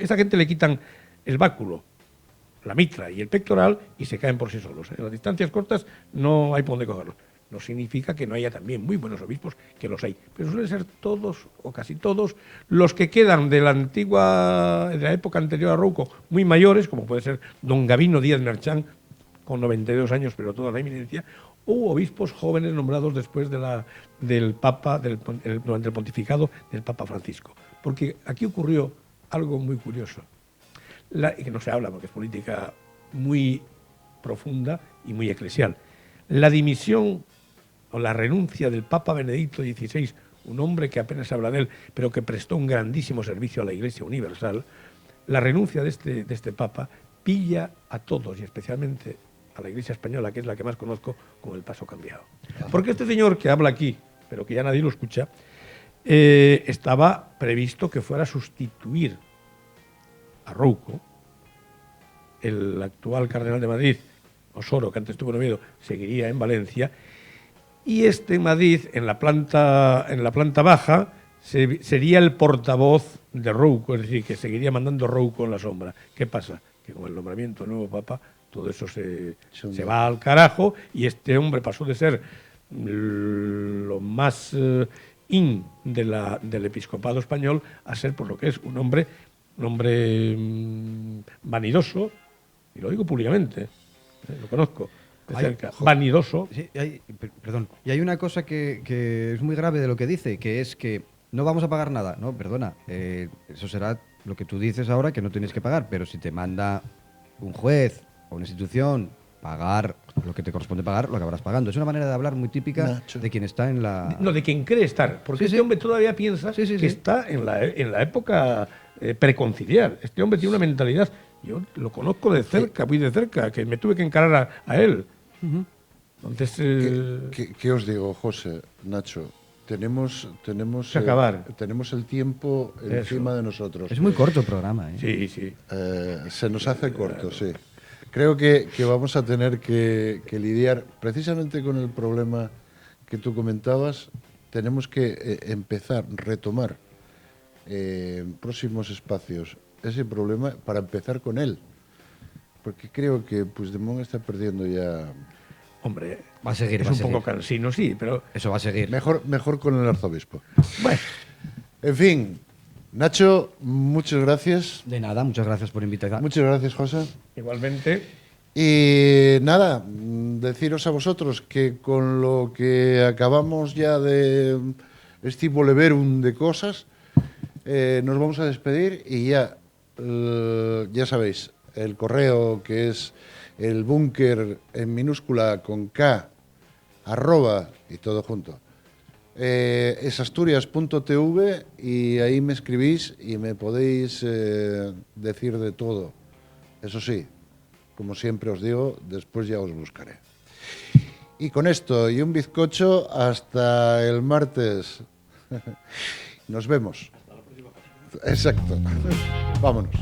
Esa gente le quitan el báculo, la mitra y el pectoral y se caen por sí solos. En las distancias cortas no hay por dónde cogerlos. No significa que no haya también muy buenos obispos, que los hay. Pero suelen ser todos, o casi todos, los que quedan de la época anterior a Rouco, muy mayores, como puede ser don Gabino Díaz Merchán, con 92 años, pero toda la eminencia, o obispos jóvenes nombrados después del Papa, durante el pontificado del Papa Francisco. Porque aquí ocurrió algo muy curioso, que no se habla porque es política muy profunda y muy eclesial. La dimisión o la renuncia del Papa Benedicto XVI, un hombre que apenas se habla de él, pero que prestó un grandísimo servicio a la Iglesia Universal, la renuncia de este Papa pilla a todos, y especialmente a la Iglesia española, que es la que más conozco, con el paso cambiado. Porque este señor que habla aquí, pero que ya nadie lo escucha, estaba previsto que fuera a sustituir a Rouco, el actual cardenal de Madrid, Osoro, que antes estuvo en Oviedo, seguiría en Valencia, y este en Madrid, en la planta baja, sería el portavoz de Rouco, es decir, que seguiría mandando Rouco en la sombra. ¿Qué pasa? Que con el nombramiento del nuevo Papa, todo eso se va al carajo, y este hombre pasó de ser lo más del episcopado español a ser, por lo que es, un hombre vanidoso, y lo digo públicamente, lo conozco de cerca, vanidoso. Sí, perdón. Y hay una cosa que es muy grave de lo que dice, que es que no vamos a pagar nada. No, perdona, eso será lo que tú dices ahora, que no tienes que pagar, pero si te manda un juez o una institución pagar lo que te corresponde pagar, lo acabarás pagando. Es una manera de hablar muy típica, Nacho, de quien está en la... No, de quien cree estar, porque este hombre todavía piensa que está en la época preconciliar. Este hombre tiene una mentalidad, yo lo conozco de cerca, muy de cerca, que me tuve que encarar a él. Entonces... ¿Qué os digo, José, Nacho? Tenemos el tiempo encima de nosotros. Es muy corto el programa, ¿eh? Sí. Se nos hace corto, sí. Creo que vamos a tener que lidiar precisamente con el problema que tú comentabas. Tenemos que retomar en próximos espacios ese problema para empezar con él. Porque creo que Puigdemont está perdiendo ya... Hombre, va a seguir. Es un poco cansino, sí, pero... Eso va a seguir. Mejor con el arzobispo. Bueno. En fin, Nacho, muchas gracias. De nada, muchas gracias por invitarme. Muchas gracias, José. Igualmente. Y nada, deciros a vosotros que con lo que acabamos ya de este boleverum de cosas, nos vamos a despedir y ya sabéis, el correo que es el búnker en minúscula con K, @ y todo junto. Es asturias.tv y ahí me escribís y me podéis decir de todo. Eso sí, como siempre os digo, después ya os buscaré. Y con esto y un bizcocho, hasta el martes. Nos vemos. Exacto. Vámonos.